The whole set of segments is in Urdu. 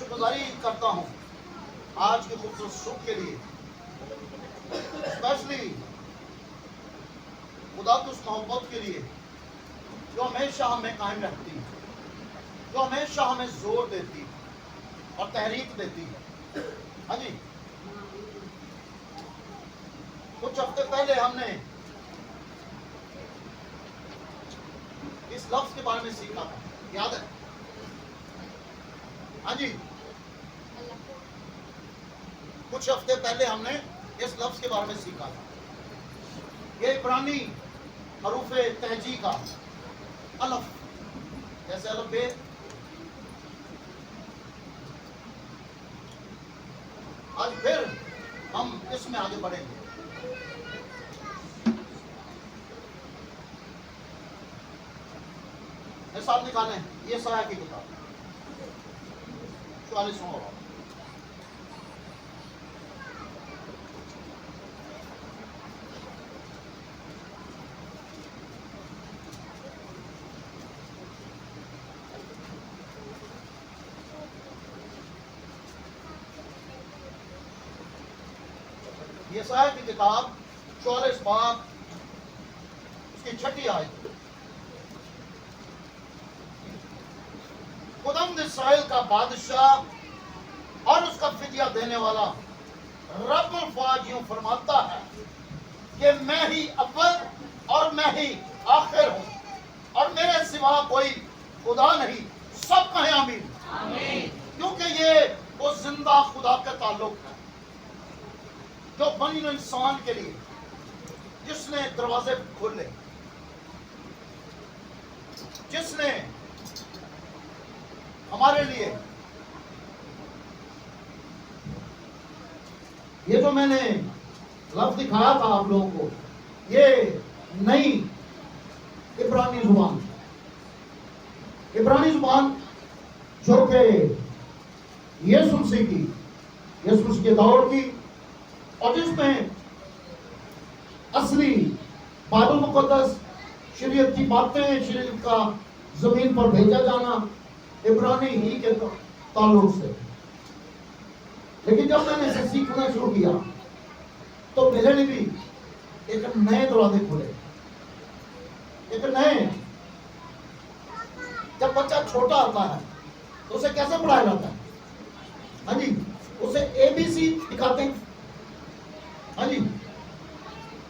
شکر گزاری کرتا ہوں آج کی خوبصورت صبح کے لیے، اسپیشلی خدا کی اس محبت کے لیے جو ہمیشہ ہمیں قائم رکھتی، جو ہمیشہ ہمیں زور دیتی اور تحریک دیتی ہے۔ ہاں جی، کچھ ہفتے پہلے ہم نے اس لفظ کے بارے میں سیکھا تھا، یاد ہے؟ ہاں جی، کچھ ہفتے پہلے ہم نے اس لفظ کے بارے میں سیکھا تھا۔ یہ عبرانی حروف تہجی کا الف، جیسے الف بے، آج پھر ہم اس میں آگے بڑھیں گے۔ ساتھ نکالیں یہ سایہ کی کتاب 44واں باب۔ یہ سایہ کی کتاب 44 باب، اس کی 6 آیت۔ خداوند اسرائیل کا بادشاہ اور اس کا فدیہ دینے والا رب الفاظ یوں فرماتا ہے کہ میں ہی اول اور میں ہی آخر ہوں، اور میرے سوا کوئی خدا نہیں۔ سب کہیں آمین۔ کیونکہ یہ وہ زندہ خدا کا تعلق ہے جو بنی انسان کے لیے، جس نے دروازے کھولے، جس نے ہمارے لیے یہ جو میں نے لفظ دکھایا تھا آپ لوگوں کو، یہ نئی عبرانی زبان، عبرانی زبان جو کہ یسوع مسیح کی، یسوع مسیح کے دور کی، اور جس میں اصلی بائبل مقدس، شریعت کی باتیں، شریعت کا زمین پر بھیجا جانا عبرانی ہی کے تعلق سے۔ لیکن جب میں نے اسے سیکھنا شروع کیا تو میرے لیے بھی ایک نئے دروازے کھلے، ایک نئے۔ جب بچہ چھوٹا ہوتا ہے تو اسے کیسے پڑھایا جاتا ہے؟ ہاں جی، اسے اے بی سی دکھاتے ہیں، ہاں جی،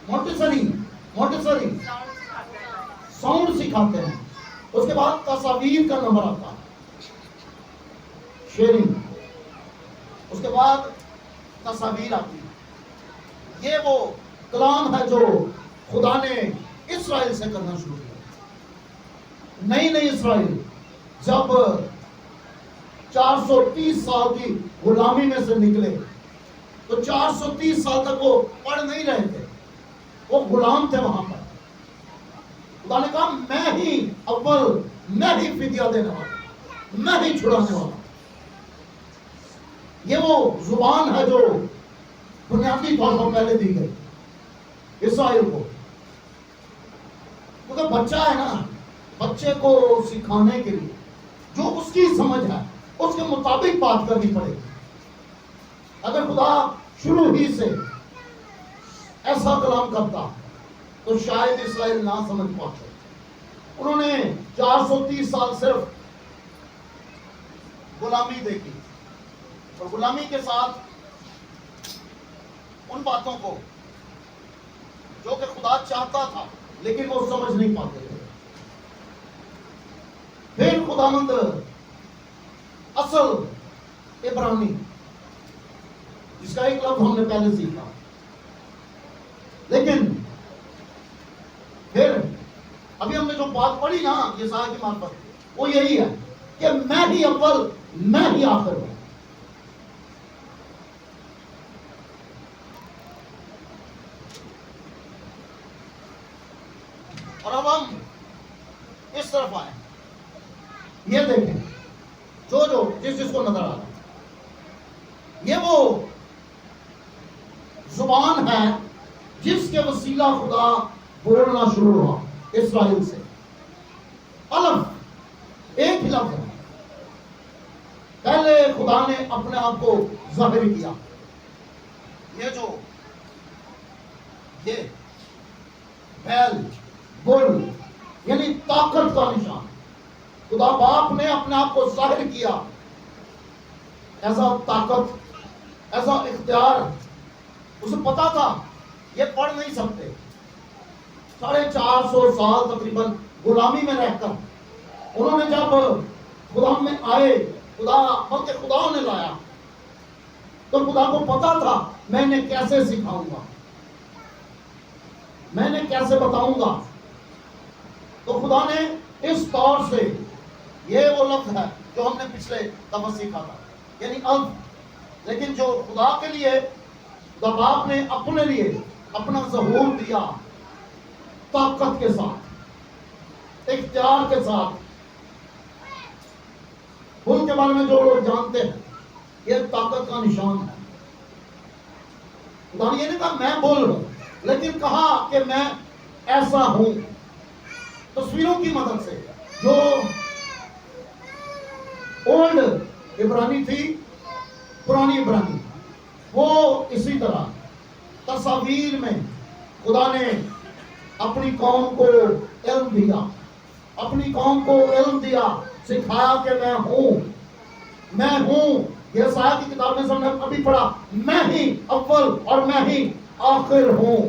مونٹیسری ساؤنڈ سکھاتے ہیں۔ اس کے بعد تصاویر کا نمبر آتا ہے، شیئرنگ، اس کے بعد تصاویر آتی ہے۔ یہ وہ کلام ہے جو خدا نے اسرائیل سے کرنا شروع کیا۔ نئی اسرائیل جب 430 سال کی غلامی میں سے نکلے تو 430 سال تک وہ پڑھ نہیں رہے تھے، وہ غلام تھے وہاں پر۔ خدا نے کہا میں ہی اول، میں ہی فدیہ دینے والا، میں ہی چھڑانے والا۔ یہ وہ زبان ہے جو بنیادی طور پر پہلے دی گئی اسرائیل کو۔ کیونکہ بچہ ہے نا، بچے کو سکھانے کے لیے جو اس کی سمجھ ہے اس کے مطابق بات کرنی پڑے گی۔ اگر خدا شروع ہی سے ایسا کلام کرتا تو شاید اسرائیل نہ سمجھ پاتے۔ انہوں نے 430 سال صرف غلامی دیکھی، اور غلامی کے ساتھ ان باتوں کو جو کہ خدا چاہتا تھا لیکن وہ سمجھ نہیں پاتے تھے۔ پھر خداوند اصل عبرانی، جس کا ایک لفظ ہم نے پہلے سیکھا، لیکن پھر ابھی ہم نے جو بات پڑھی نا یسایہ کی معرفت، وہ یہی ہے کہ میں ہی اول، میں ہی آخر ہوں۔ اور اب ہم اس طرف آئیں، یہ دیکھیں جو جس کو نظر آ رہا ہے، یہ وہ زبان ہے جس کے وسیلہ خدا بولنا شروع ہوا اسرائیل سے۔ الف ایک ہی لفظ ہے، پہلے خدا نے اپنے آپ کو ظاہر کیا. یہ بیل بل یعنی طاقت کا نشان. خدا باپ نے اپنے آپ کو ظاہر کیا ایسا طاقت ایسا اختیار. اسے پتا تھا یہ پڑھ نہیں سکتے. 450 سال تقریباً غلامی میں رہ کر انہوں نے جب خدا میں آئے بلکہ خدا نے لایا تو خدا کو پتا تھا میں انہیں کیسے سکھاؤں گا, میں انہیں کیسے بتاؤں گا. تو خدا نے اس طور سے, یہ وہ لفظ ہے جو ہم نے پچھلے دفعہ سیکھا تھا, یعنی الف, لیکن جو خدا کے لیے خدا باپ نے اپنے لیے اپنا ظہور دیا طاقت کے ساتھ, اختیار کے ساتھ. ان کے بارے میں جو لوگ جانتے ہیں یہ طاقت کا نشان ہے. خدا نے یہ نہیں کہا میں بول رہا ہوں, لیکن کہا کہ میں ایسا ہوں. تصویروں کی مدد سے جو اولڈ عبرانی تھی, پرانی عبرانی, وہ اسی طرح تصاویر میں خدا نے اپنی قوم کو علم دیا, اپنی قوم کو علم دیا, سکھایا کہ میں ہوں, میں ہوں. یہ سایہ کی کتاب میں ہم نے ابھی پڑھا, میں ہی اول اور میں ہی آخر ہوں.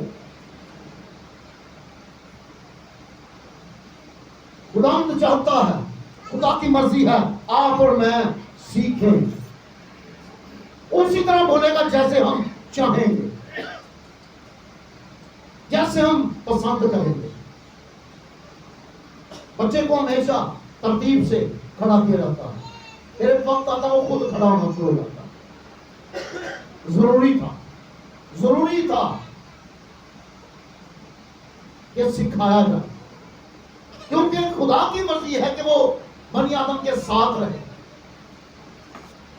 خدا چاہتا ہے, خدا کی مرضی ہے آپ اور میں سیکھیں, اسی طرح بولے گا جیسے ہم چاہیں گے, جیسے ہم پسند کریں گے. بچے کو ہمیشہ ترتیب سے کھڑا کیا جاتا ہے, پھر ایک وقت آتا ہے وہ خود کھڑا ہونا شروع ہو جاتا ہے. ضروری تھا کہ سکھایا جائے, کیونکہ خدا کی مرضی ہے کہ وہ بنی آدم کے ساتھ رہے.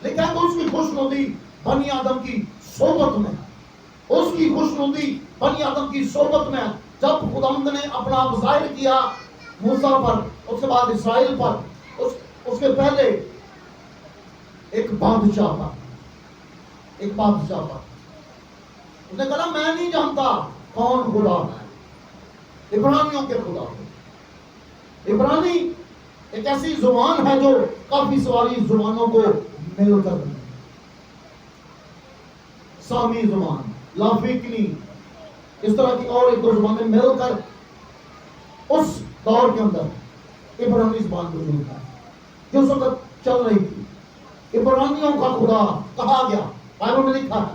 لیکن اس کی خوشنودی بنی آدم کی صحبت میں, اس کی خوشنودی بنی آدم کی صحبت میں. جب خداوند نے اپنا آپ ظاہر کیا موسیٰ پر, اس کے بعد اسرائیل پر, اس کے پہلے ایک بادشاہ پر, اس نے کہا میں نہیں جانتا کون خدا ہے. عبرانیوں کے خدا کو. عبرانی ایک ایسی زبان ہے جو کافی ساری زبانوں کو مل کر بنی. سامی زبان, لافیکنی, اس طرح کی اور ایک دو زبانیں مل کر اس دور کے اندر عبرانی زبان کو جوڑتا ہے جو اس وقت چل رہی تھی. عبرانیوں کا خدا کہا گیا, بائبل میں لکھا ہے.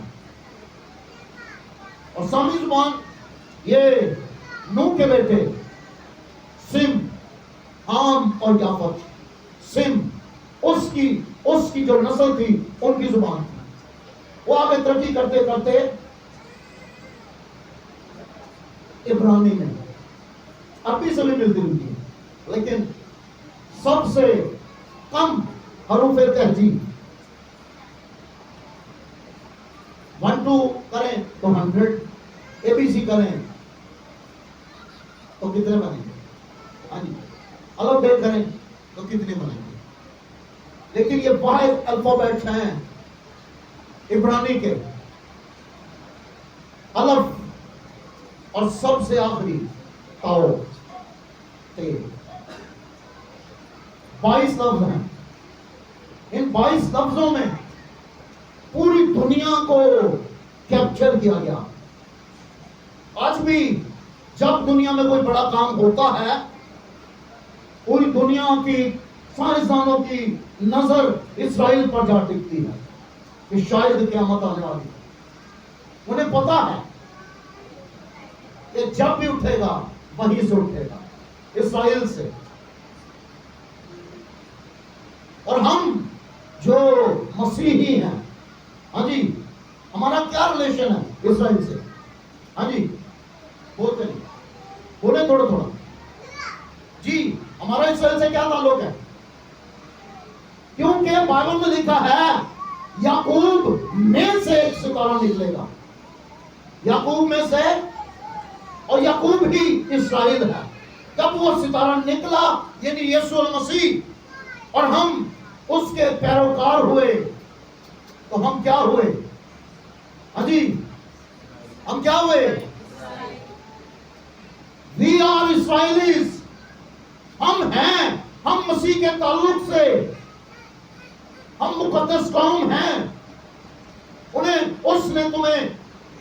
اور سامی زبان یہ نوح کے بیٹے سم, حام اور یافت. سم اس کی جو نسل تھی ان کی زبان تھی. وہ آگے ترقی کرتے کرتے عبرانی میں عربی سے بھی ملتی جلتی ہے, لیکن سب سے کم حروف تہجی 1 2 کریں تو 100, ABC کریں تو کتنے بنیں گے؟ ہاں جی, الف بیٹ کریں تو کتنے بنیں گے؟ لیکن یہ واحد الفابیٹس ہیں عبرانی کے. الف اور سب سے آخری تاؤ, 22 لفظ ہیں. ان 22 لفظوں میں پوری دنیا کو کیپچر کیا گیا. آج بھی جب دنیا میں کوئی بڑا کام ہوتا ہے, پوری دنیا کی سائنسدانوں کی نظر اسرائیل پر جا ٹکتی ہے کہ شاید قیامت آنے والی ہے. انہیں پتا ہے کہ جب بھی اٹھے گا وہیں سے اٹھے گا, اسرائیل سے. اور ہم جو مسیحی ہیں, ہاں جی, ہمارا کیا ریلیشن ہے اسرائیل سے؟ ہاں جی, بولتے نہیں, بولے تھوڑا تھوڑا جی. ہمارا اسرائیل سے کیا تعلق ہے؟ کیونکہ بائبل میں لکھا ہے یعقوب میں سے ایک ستارہ نکلے گا. یعقوب میں سے, اور یعقوب ہی اسرائیل ہے. جب وہ ستارہ نکلا یعنی یسوع المسیح, اور ہم اس کے پیروکار ہوئے تو ہم کیا ہوئے؟ ہاں جی، ہم کیا ہوئے؟ وی آر اسرائیلیز، ہم ہیں، ہم مسیح کے تعلق سے ہم مقدس قوم ہیں. اس نے تمہیں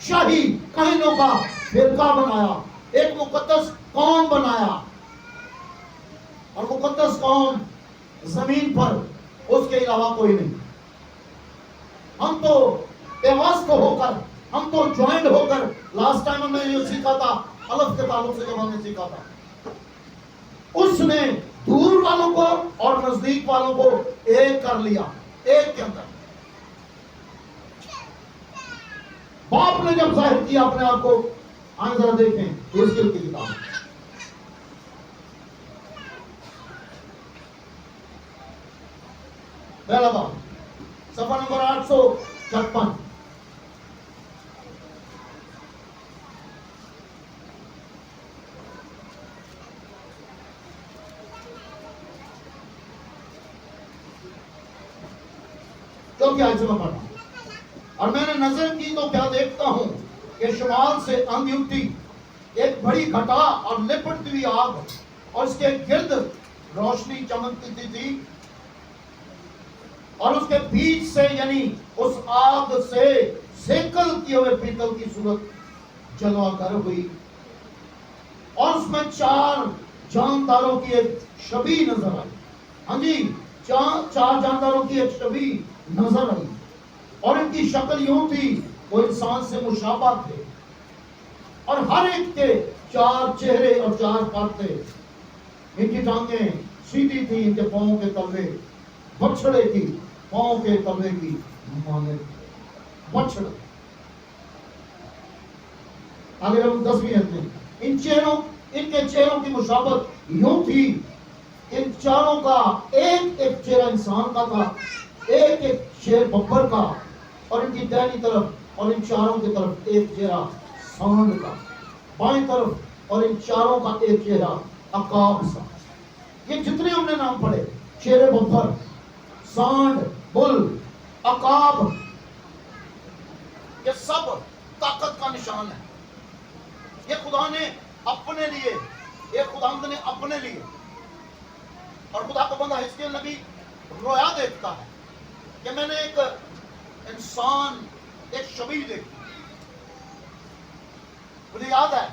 شاہی کہنوں کا فرقہ بنایا، ایک مقدس قوم بنایا. اور مقدس قوم زمین پر اس کے علاوہ کوئی نہیں. ہم تو پیوست ہو کر، ہم تو جوائنڈ ہو کر، لاسٹ ٹائم ہم نے یہ سیکھا تھا الف کے تعلق سے، جب ہم نے سیکھا تھا اس نے دور والوں کو اور نزدیک والوں کو ایک کر لیا، ایک کے اندر. باپ نے جب ظاہر کیا اپنے آپ کو، آئیں ذرا دیکھیں یحزقیل کی کتاب، پہلا باب صفحہ نمبر 856. کیونکہ آج سے میں پڑھ رہا ہوں. اور میں نے نظر کی تو کیا دیکھتا ہوں کہ شمال سے آندھی اٹھی، ایک بڑی گھٹا اور لپٹتی ہوئی آگ، اور اس کے گرد روشنی چمکتی تھی، اور اس کے بیچ سے یعنی اس آگ سے سیکل کیے ہوئے پیتل کی صورت جلوہ گر ہوئی، اور اس میں 4 جانداروں کی ایک شبیہ نظر آئی. ہاں جی، 4 جانداروں کی ایک شبیہ نظر آئی، اور ان کی شکل یوں تھی وہ انسان سے مشابہ تھے، اور ہر ایک کے 4 چہرے اور 4 پر تھے. ان کی ٹانگیں سیدھی تھی، ان کے پاؤں کے تلوے بچھڑے کی پاؤں کے تلوے کی مانند بچھڑ. اگر ہم 10ویں ہیں، ان کے چہروں کی مشابت یوں تھی، ان چاروں کا ایک ایک چہرہ انسان کا تھا، ایک ایک شیر ببر کا، اور ان کی دائنی طرف اور ان چاروں کی طرف ایک چہرہ سانڈ کا، بائیں طرف اور ان چاروں کا ایک چہرہ عقاب سا. یہ جتنے ہم نے نام پڑھے، شیر ببر، سانڈ، بل، عقاب، یہ سب طاقت کا نشان ہے. یہ خدا نے اپنے لیے، یہ خداوند نے اپنے لیے. اور خدا کا بندہ حزقیل نبی رویا دیکھتا ہے کہ میں نے ایک انسان، ایک شبیہ دیکھی. مجھے یاد ہے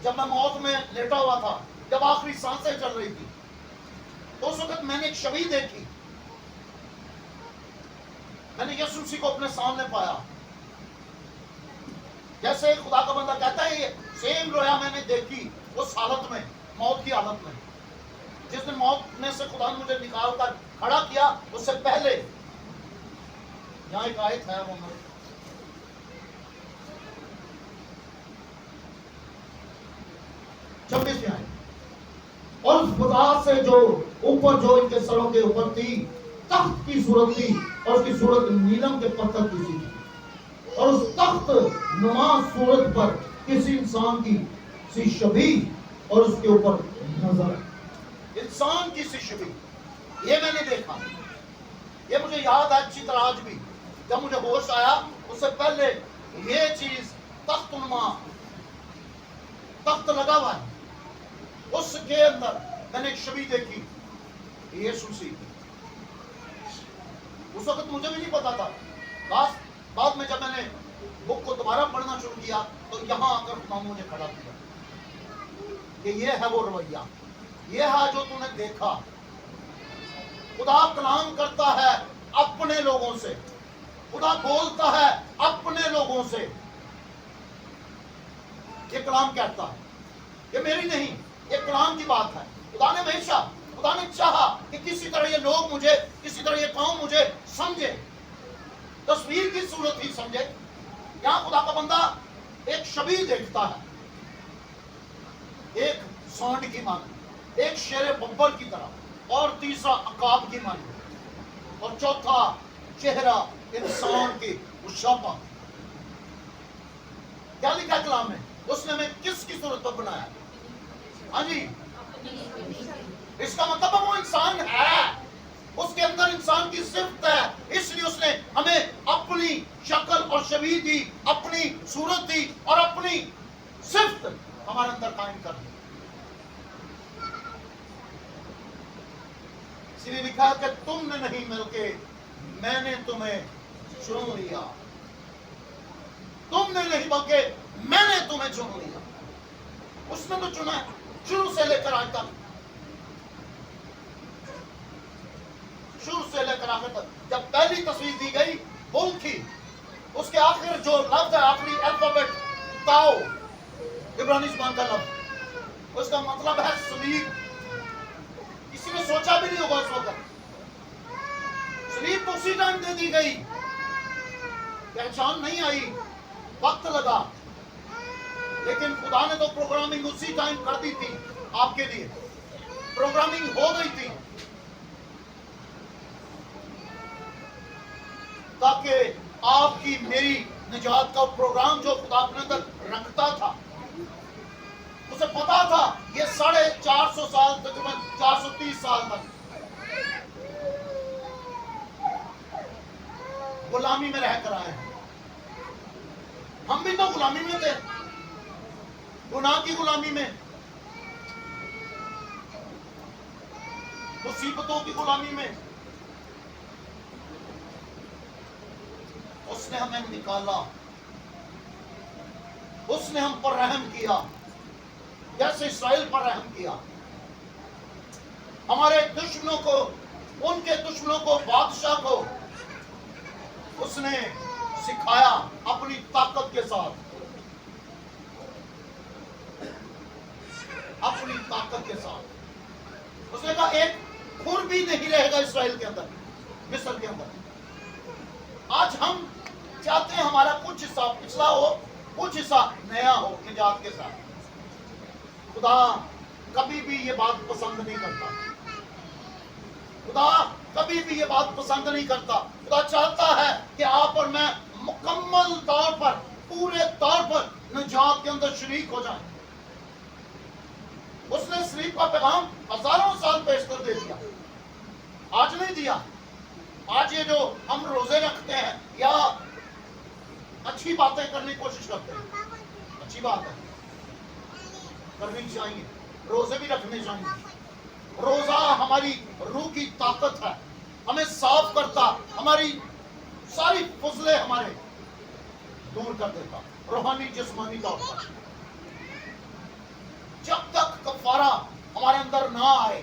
جب میں موت میں لیٹا ہوا تھا، جب آخری سانسیں چل رہی تھی، تو اس وقت میں نے ایک شبیہ دیکھی. میں نے یسوع مسیح کو اپنے سامنے پایا. جیسے خدا کا بندہ کہتا ہے، یہ سیم رویا میں نے دیکھی اس حالت میں، موت کی حالت میں. جس دن موت میں سے خدا نے مجھے نکال کر کھڑا کیا، اس سے پہلے یہاں ایک آیت ہے، وہ 26 میں آئے. اور اس خدا سے جو اوپر، جو ان کے سروں کے اوپر تھی، تخت کی صورت تھی، اور اس کی صورت نیلم کے پتھر کی سی تھی، اور اس تخت نما صورت پر کسی انسان کی سی شبیہ، اور اس کے اوپر نظر انسان کی سی شبیہ. یہ میں نے دیکھا. یہ مجھے یاد ہے اچھی طرح آج بھی. جب مجھے ہوش آیا، اس سے پہلے یہ چیز تخت نما، تخت لگا ہوا ہے، اس کے اندر میں نے ایک شبیہ دیکھی، یسوع مسیح. اس وقت مجھے بھی نہیں پتا تھا. بعد میں جب میں نے بک کو دوبارہ پڑھنا شروع کیا، تو یہاں آ کر خدا نے مجھے کھڑا کیا کہ یہ ہے وہ رویہ، یہ ہے جو تم نے دیکھا. خدا کلام کرتا ہے اپنے لوگوں سے، خدا بولتا ہے اپنے لوگوں سے. یہ کلام کہتا ہے، یہ میری نہیں، یہ کلام کی بات ہے. خدا نے ہمیشہ، خدا نے چاہا کہ کسی طرح یہ لوگ مجھے، کسی طرح یہ قوم مجھے سمجھے، تصویر کی صورت ہی سمجھے. یہاں خدا کا بندہ ایک شبیہ دیکھتا ہے، ایک سانڈ کی مانند، ایک شیر ببر کی طرح، اور تیسرا عقاب کی مانند، اور چوتھا چہرہ انسان کی مشابہ. کیا لکھا ہے کلام میں؟ اس نے ہمیں کس کی صورت پر بنایا؟ ہاں جی، اس کا مطلب وہ انسان ہے. اس کے اندر انسان کی صفت ہے، اس لیے اس نے ہمیں اپنی شکل اور شبیہ دی، اپنی صورت دی اور اپنی صفت ہمارے اندر قائم کر دی۔ اس لیے لکھا کہ تم نے نہیں مل کے میں نے تمہیں چن لیا، تم نے نہیں بلکہ میں نے تمہیں چن لیا۔ اس نے تو چنا ہے شروع سے لے کر آج تک، شروع سے لے کر آخر تک۔ جب پہلی تصویر دی گئی بول تھی، اس کے آخر جو لفظ ہے، آخری الفابیٹ تاؤ، عبرانی زبان کا لفظ، اس کا مطلب ہے صلیب۔ کسی نے سوچا بھی نہیں ہوگا اس وقت، صلیب تو اسی ٹائم دے دی گئی، پہچان نہیں آئی، وقت لگا، لیکن خدا نے تو پروگرامنگ اسی ٹائم کر دی تھی آپ کے لیے، پروگرامنگ ہو گئی تھی تاکہ آپ کی میری نجات کا پروگرام جو خدا اپنے اندر رکھتا تھا، اسے پتا تھا یہ 450 سال تقریباً 430 سال تک غلامی میں رہ کر آئے ہیں۔ ہم بھی تو غلامی میں تھے، گناہ کی غلامی میں، مصیبتوں کی غلامی میں۔ اس نے ہمیں نکالا، اس نے ہم پر رحم کیا جیسے اسرائیل پر رحم کیا۔ ہمارے دشمنوں کو، ان کے دشمنوں کو، بادشاہ کو اس نے سکھایا اپنی طاقت کے ساتھ، اپنی طاقت کے ساتھ۔ اس نے کہا ایک کھر بھی نہیں رہے گا اسرائیل کے اندر، مصر کے اندر۔ آج ہم چاہتے ہیں ہمارا کچھ حصہ پچھلا ہو، کچھ حصہ نیا ہو نجات کے ساتھ۔ خدا کبھی بھی یہ بات پسند نہیں کرتا، خدا کبھی بھی یہ بات پسند نہیں کرتا۔ خدا چاہتا ہے کہ آپ اور میں مکمل طور پر، پورے طور پر نجات کے اندر شریک ہو جائیں۔ اس نے صلیب کا پیغام ہزاروں سال پیش کر دے دیا، آج نہیں دیا۔ آج یہ جو ہم روزے رکھتے ہیں یا اچھی باتیں کرنے کی کوشش کرتے ہیں، اچھی بات ہے، کرنی چاہیے، روزے بھی رکھنے چاہیے۔ روزہ ہماری روح کی طاقت ہے، ہمیں صاف کرتا، ہماری ساری فضلے ہمارے دور کر دیتا، روحانی جسمانی طور پر۔ جب تک کفارہ ہمارے اندر نہ آئے،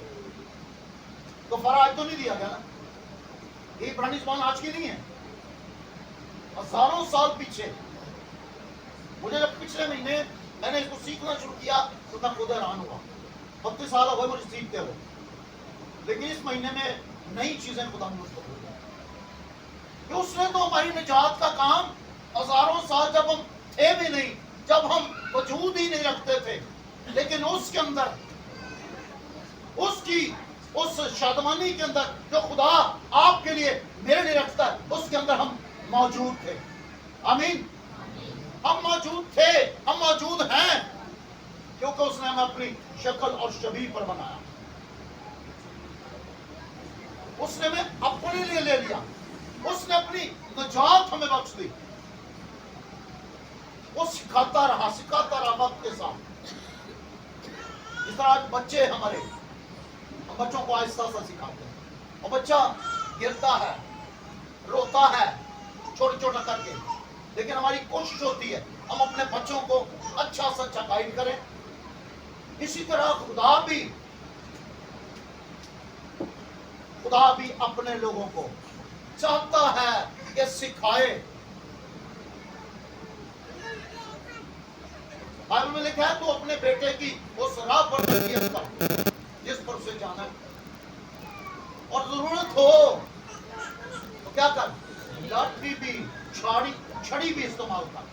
کفارہ آج تو نہیں دیا گیا نا، یہ عبرانی زبان آج کی نہیں ہے، ہزاروں سال پیچھے۔ مجھے جب پچھلے مہینے میں نے اس کو سیکھنا شروع کیا تو میں خود حیران ہوا، 32 سال ہو گئے مجھے سیکھتے ہوئے، لیکن اس مہینے میں نئی چیزیں خدا نے مجھ کو بتائی کہ اس نے تو ہماری نجات کا کام ہزاروں سال، جب ہم تھے بھی نہیں، جب ہم وجود ہی نہیں رکھتے تھے، لیکن اس کے اندر، اس کی اس شادمانی کے اندر جو خدا آپ کے لیے میرے لیے رکھتا ہے، اس کے اندر ہم موجود تھے۔ آمین، ہم موجود تھے، ہم موجود ہیں، کیونکہ اس نے ہمیں اپنی شکل اور شبیہ پر بنایا، اس نے ہمیں اپنے لیے لے لیا، اس نے اپنی نجات ہمیں بخش دی۔ وہ سکھاتا رہا وقت کے ساتھ۔ اس طرح آج بچے ہمارے، ہم بچوں کو آہستہ آہستہ سکھاتے ہیں، اور بچہ گرتا ہے، روتا ہے چھوٹا چھوٹا کر کے، لیکن ہماری کوشش ہوتی ہے ہم اپنے بچوں کو اچھا سے اچھا گائیڈ کریں۔ اسی طرح خدا بھی اپنے لوگوں کو چاہتا ہے کہ سکھائے۔ بائبل میں لکھا ہے تو اپنے بیٹے کی اس راہ پر تربیت کر جس پر اسے جانا ہے، اور ضرورت ہو تو کیا کر، لاٹھی بھی، چھڑی بھی استعمال کر،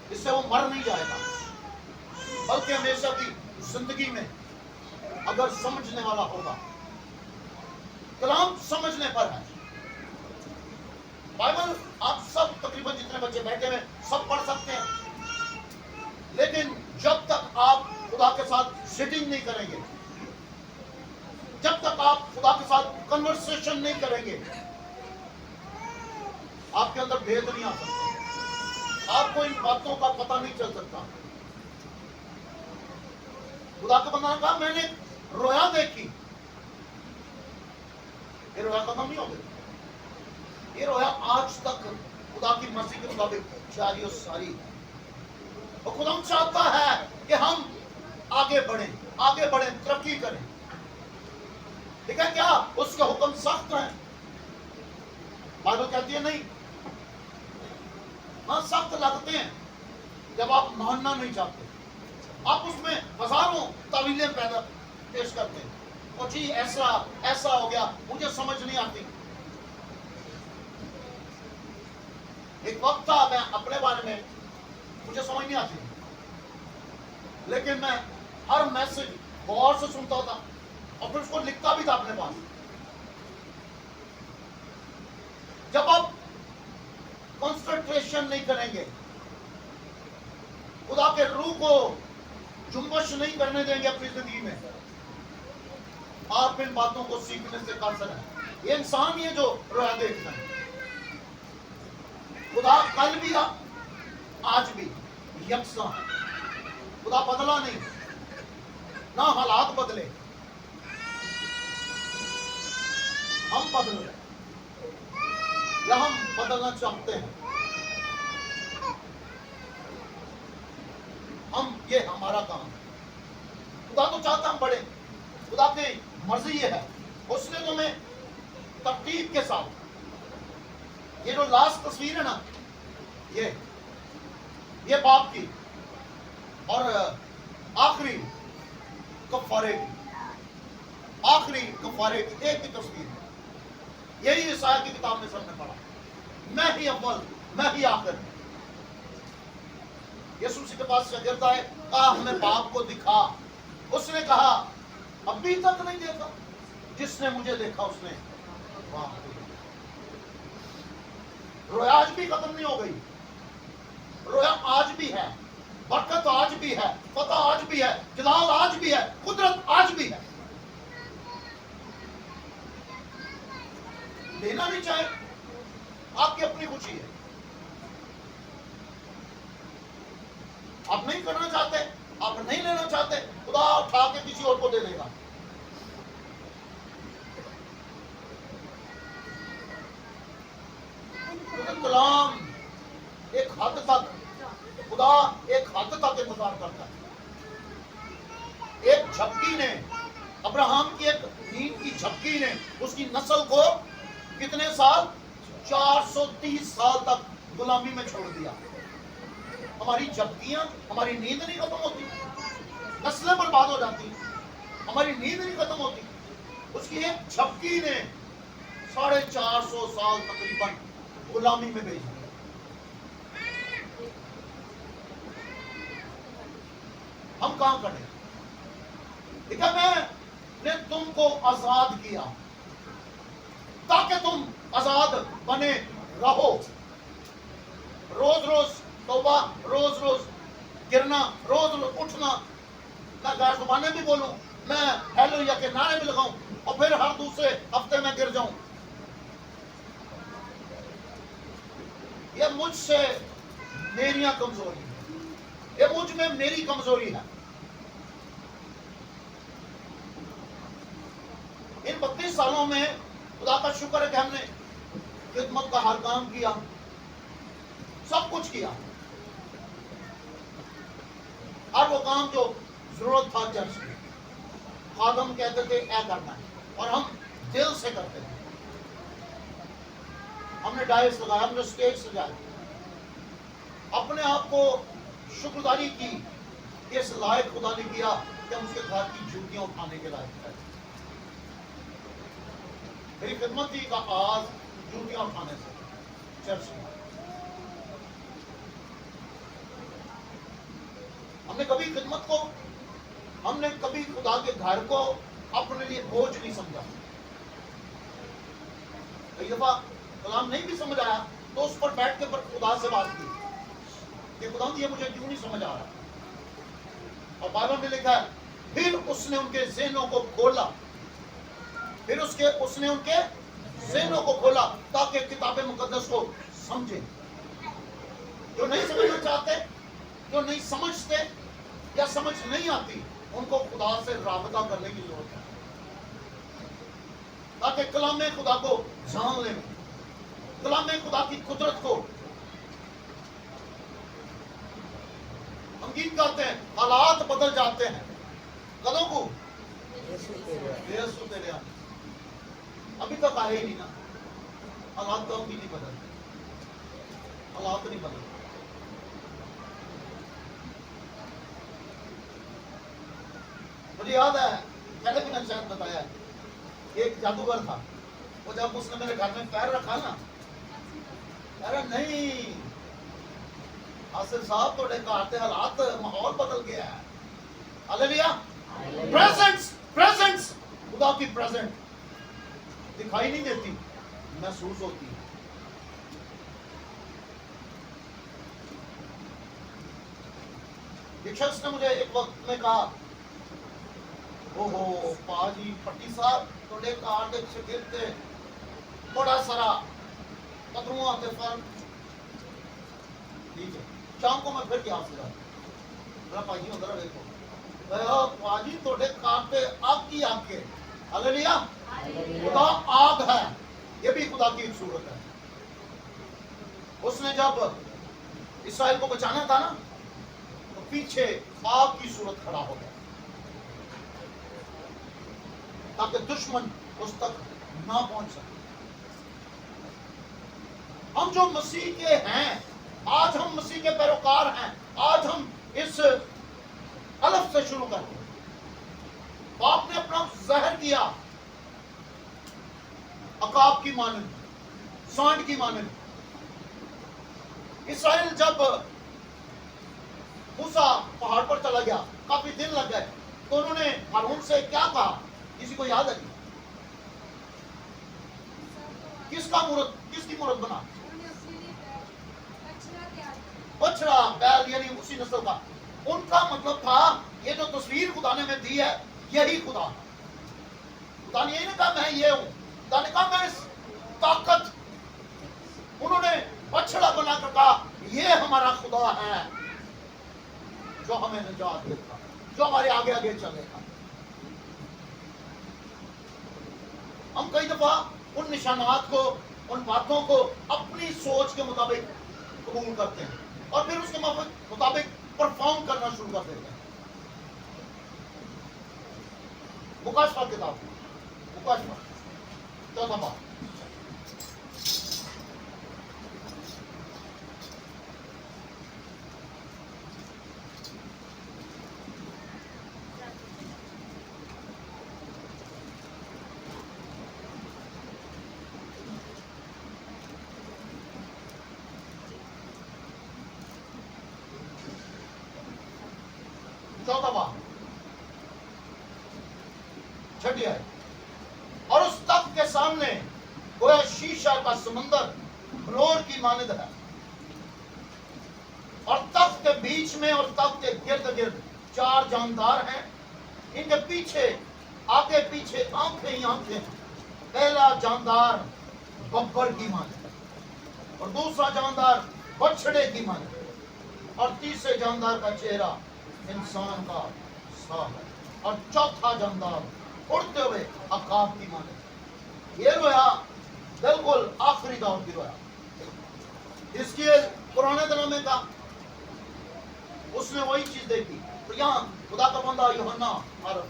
اس سے وہ مر نہیں جائے گا، بلکہ ہمیشہ کی زندگی میں اگر سمجھنے والا ہوگا۔ کلام سمجھنے پر ہے۔ بائبل آپ سب تقریباً جتنے بچے بیٹھے ہوئے سب پڑھ سکتے ہیں، لیکن جب تک آپ خدا کے ساتھ سیٹنگ نہیں کریں گے، جب تک آپ خدا کے ساتھ کنورسیشن نہیں کریں گے آپ کے اندر بھید نہیں آ سکتا، آپ کو ان باتوں کا پتہ نہیں چل سکتا۔ خدا کے بندہ نے کہا میں نے رویا دیکھی، یہ رویا ختم نہیں ہو گئی، یہ رویا آج تک خدا کی مرضی کے مطابق جاری و ساری ہے۔ اور خدا چاہتا ہے کہ ہم آگے بڑھیں، ترقی کریں، ٹھیک ہے کیا؟ اس کے حکم سخت ہیں، بائبل کہتی ہے نہیں، ہاں سخت لگتے ہیں جب آپ ماننا نہیں چاہتے، آپ اس میں ہزاروں تعویلیں پیش کرتے ہیں، اور جی ایسا ہو گیا، مجھے سمجھ نہیں آتی۔ ایک وقت تھا میں اپنے بارے میں مجھے سمجھ نہیں آتی، لیکن میں ہر میسج غور سے سنتا تھا اور پھر اس کو لکھتا بھی تھا اپنے پاس۔ جب آپ کنسنٹریشن نہیں کریں گے، خدا کے روح کو جنبش نہیں کرنے دیں گے اپنی زندگی میں، آپ ان باتوں کو سیکھنے سے قاصر ہیں۔ یہ انسان ہی ہے جو رویا دیکھتا ہے، خدا کل بھی آج بھی یکساں ہے، خدا بدلا نہیں، نہ حالات بدلے، ہم بدل رہے یا ہم بدلنا چاہتے ہیں، یہ ہمارا کام ہے۔ خدا تو چاہتا ہم بڑھیں، خدا کی مرضی یہ ہے، اس نے تمہیں ترتیب کے ساتھ، یہ جو لاسٹ تصویر ہے نا، یہ باپ کی اور آخری کفارے کی ایک ہی تصویر ہے، یہی عیسائی کی کتاب میں سب نے پڑھا، میں ہی اول میں ہی آخر۔ یسوع کے پاس شاگرد آئے، کہا ہمیں باپ کو دکھا، اس نے کہا ابھی تک نہیں دیکھا، جس نے مجھے دیکھا اس نے باپ کو دیکھا۔ رویا آج بھی ختم نہیں ہو گئی، رویا آج بھی ہے، برکت آج بھی ہے، فتح آج بھی ہے، جلال آج بھی ہے، قدرت آج بھی ہے۔ لینا نہیں چاہے، آپ کی اپنی خوشی ہے، آپ نہیں کرنا چاہتے، آپ نہیں لینا چاہتے، خدا اٹھا کے کسی اور کو دے دے گا۔ کلام ایک حد تک، خدا ایک حد تک انتظار کرتا ہے۔ ایک جھپکی نے، ابراہم کی ایک نیند کی جھپکی نے اس کی نسل کو کتنے سال؟ 430 سال تک غلامی میں چھوڑ دیا۔ ہماری جھپکیاں، ہماری نیند نہیں ختم ہوتی، نسلیں برباد ہو جاتی، ہماری نیند نہیں ختم ہوتی، اس کی ایک جھپکی نے 450 سال تقریباً غلامی میں بھیج دیا۔ ہم کہاں کھڑے؟ دیکھا میں نے تم کو آزاد کیا تاکہ تم آزاد بنے رہو، روز روز توبہ، روز روز گرنا، روز روز اٹھنا، میں غیر زبانیں بھی بولوں، میں ہیلویا کے نعرے بھی لگاؤں اور پھر ہر دوسرے ہفتے میں گر جاؤں، یہ مجھ سے میریاں کمزوری ہے، یہ مجھ میں میری کمزوری ہے۔ ان 32 سالوں میں خدا کا شکر ہے کہ ہم نے خدمت کا ہر کام کیا، سب کچھ کیا، ہر وہ کام جو ضرورت تھا چرچ میں، خادم کہتے تھے اے کرنا ہے، اور ہم دل سے کرتے تھے۔ ہم نے ڈائس لگایا، ہم نے اسٹیج سجائے، اپنے آپ کو شکرداری کی کہ اس لائق خدا نے کیا کہ ہم اس کے گھر کی جوتیاں اٹھانے کے لائق ہے۔ میری خدمت کا آغاز جوتیاں اٹھانے سے چرچ میں۔ ہم نے کبھی خدمت کو، ہم نے کبھی خدا کے گھر کو اپنے لیے بوجھ نہیں سمجھا۔ کئی دفعہ کلام نہیں بھی سمجھ آیا تو اس پر بیٹھ کے خدا سے بات کی کہ خدا یہ مجھے کیوں نہیں سمجھ آ رہا، اور بائبل میں لکھا ہے پھر اس نے ان کے ذہنوں کو کھولا پھر اس نے ان کے ذہنوں کو کھولا تاکہ کتاب مقدس کو سمجھیں. جو نہیں سمجھنا چاہتے، جو نہیں سمجھتے یا سمجھ نہیں آتی، ان کو خدا سے رابطہ کرنے کی ضرورت ہے تاکہ کلام خدا کو جان لیں، کلام خدا کی قدرت کو. ہم گیت گاتے ہیں حالات بدل جاتے ہیں کدوں کو یسوع تیرے آنے. ابھی تک آئے ہی نہیں نا. حالات تو ابھی نہیں بدلتے، حالات نہیں بدلتے. مجھے یاد ہے پہلے بھی میں شاید بتایا ہے، ایک جادوگر تھا. وہ جب اس نے میرے گھر میں پیر رکھا نا، ارے نہیں آصف صاحب تھوڑے کارتے حالات ماحول بدل گیا ہے. ہاللیلویا. پریزنس خدا کی پریزنٹ دکھائی نہیں دیتی، محسوس ہوتی ہے. ایک شخص نے مجھے ایک وقت میں کہا، اوہو پاجی پٹی صاحب تھوڑے کار دے شگرد تے بڑا سارا قدروں آتے فرق. ٹھیک ہے، شام کو میں پھر کیا حاصل میرا پاجی ہوتا رہے کو پاجی تھوڑے کار تے آگ کی آگ کے. ہاللیلویا. خدا آگ ہے، یہ بھی خدا کی ایک صورت ہے. اس نے جب اسرائیل کو بچانا تھا نا تو پیچھے آگ کی صورت کھڑا ہو گیا تاکہ دشمن اس تک نہ پہنچ سکے. ہم جو مسیح کے ہیں، آج ہم مسیح کے پیروکار ہیں، آج ہم اس الف سے شروع کرتے ہیں. باپ نے اپنا زہر کیا عقاب کی مانند، سانڈ کی مانند. اسرائیل جب موسیٰ پہاڑ پر چلا گیا، کافی دن لگ گئے، تو انہوں نے ہارون سے کیا کہا؟ کسی کو یاد ہے؟ کس کی مورت بنا؟ بچڑا بیل، یعنی اسی نسل کا. ان کا مطلب تھا یہ جو تصویر خدا نے میں دی ہے یہی خدا. خدا نے یہی نہیں کہا میں یہ ہوں، خدا نے کہا میں اس طاقت. انہوں نے بچڑا بنا کر کہا یہ ہمارا خدا ہے جو ہمیں نجات دیتا، جو ہمارے آگے آگے چلے گا. ہم کئی دفعہ ان نشانات کو، ان باتوں کو اپنی سوچ کے مطابق قبول کرتے ہیں اور پھر اس کے مطابق پرفارم کرنا شروع کر دیتے ہیں. مکاشفہ کتاب، مکاشفہ 4 باب. چھٹی ہے. اور اس تخت کے سامنے گویا شیشہ کا سمندر بلور کی مانند ہے، اور تخت کے بیچ میں اور تخت کے گرد گرد 4 جاندار ہیں. ان کے پیچھے، آگے پیچھے آنکھیں ہی آنکھیں. پہلا جاندار ببر کی مانند، اور دوسرا جاندار بچڑے کی مانند، اور تیسرے جاندار کا چہرہ انسان کا سا ہے، اور چوتھا جاندار اڑتے ہوئے عقاب کی مانند. یہ رویا بالکل آخری دور کی رویا. اس کی پرانے دنوں میں تھا، اس نے وہی چیز دیکھی. تو یہاں خدا کا بندہ یوحنا عرب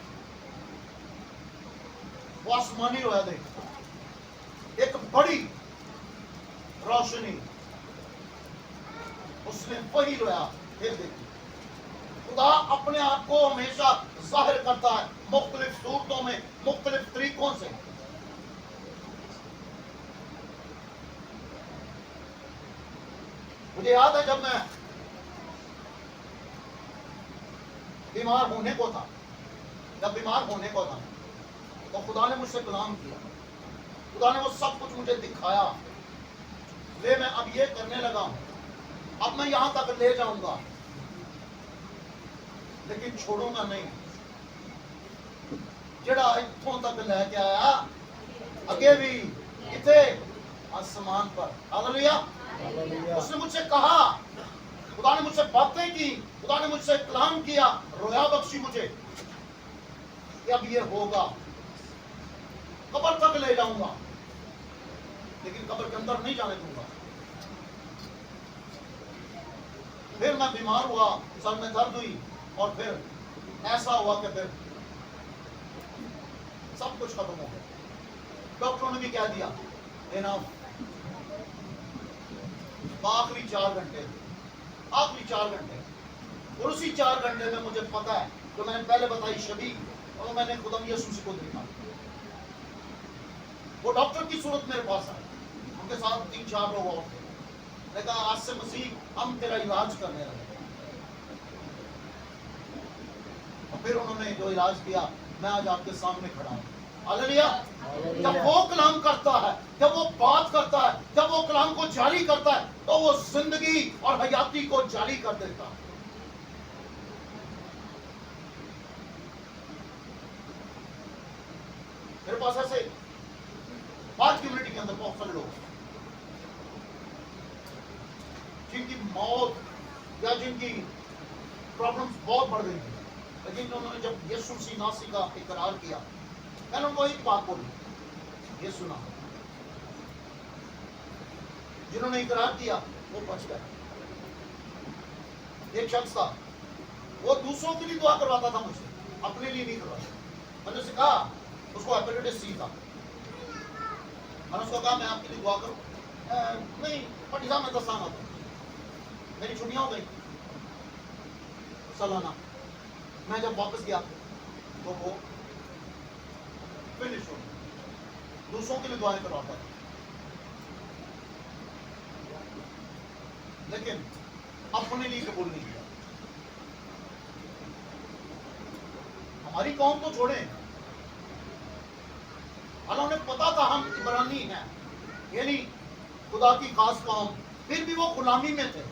وہ آسمانی رویا دیکھتا، ایک بڑی روشنی. اس نے وہی رویا پھر دیکھی. خدا اپنے آپ کو ہمیشہ ظاہر کرتا ہے مختلف صورتوں میں، مختلف طریقوں سے. مجھے یاد ہے جب میں بیمار ہونے کو تھا، تو خدا نے مجھ سے کلام کیا. خدا نے وہ سب کچھ مجھے دکھایا. لے میں اب یہ کرنے لگا ہوں، اب میں یہاں تک لے جاؤں گا لیکن چھوڑوں گا نہیں. جڑا اتوں تک لے کے آیا اگے بھی اتنے آسمان پر. ہاللویا. اس نے مجھ سے کہا, خدا نے مجھ سے باتیں کی, خدا نے مجھ سے کلام کیا, رویا بخشی مجھے کہ اب یہ ہوگا, قبر تک لے جاؤں گا لیکن قبر کے اندر نہیں جانے دوں گا. پھر میں بیمار ہوا, سر میں درد ہوئی, اور پھر ایسا ہوا کہ پھر سب کچھ ختم ہو گیا. ڈاکٹروں نے بھی کہہ دیا آخری 4 گھنٹے, اور اسی 4 گھنٹے میں مجھے پتا ہے جو میں نے پہلے بتائی شبی, اور میں نے خدا یسوع مسیح کو دیکھا. وہ ڈاکٹر کی صورت میرے پاس آئے, ان کے ساتھ 3-4 لوگ اور تھے. نے کہا آج سے مسیح ہم تیرا علاج کرنے لگے. اور پھر انہوں نے جو علاج کیا, میں آج آپ کے سامنے کھڑا ہوں. ہاللویا. جب وہ کلام کرتا ہے, جب وہ بات کرتا ہے, جب وہ کلام کو جاری کرتا ہے, تو وہ زندگی اور حیاتی کو جاری کر دیتا ہے. میرے پاس ایسے آج کمیونٹی کے اندر بہت سارے لوگ جن کی موت یا جن کی پرابلمز بہت بڑھ گئی ہیں, لیکن انہوں نے جب یسوع مسیح ناصری کا اقرار کیا, میں نے ان کو ایک بات بولی, یہ سنا, جنہوں نے اقرار کیا وہ بچ گئے. ایک شخص تھا, وہ دوسروں کے لیے دعا کرواتا تھا مجھ سے, اپنے لیے نہیں کرواتا. میں نے اسے کہا, اس کو ہیپیٹائٹس سی تھا, میں نے اس کو کہا میں آپ کے لیے دعا کروں. نہیں پٹی صاحب میں 10 سال آتا ہوں, میری چھٹیاں ہو گئی سالانہ. میں جب واپس گیا تو وہ فنش ہو, دوسروں کے لیے دعائیں کرواتا تھا, لیکن اپنے لیے قبول نہیں کیا. ہماری قوم تو چھوڑیں, اللہ نے پتا تھا ہم عبرانی ہیں, یعنی خدا کی خاص قوم, پھر بھی وہ غلامی میں تھے.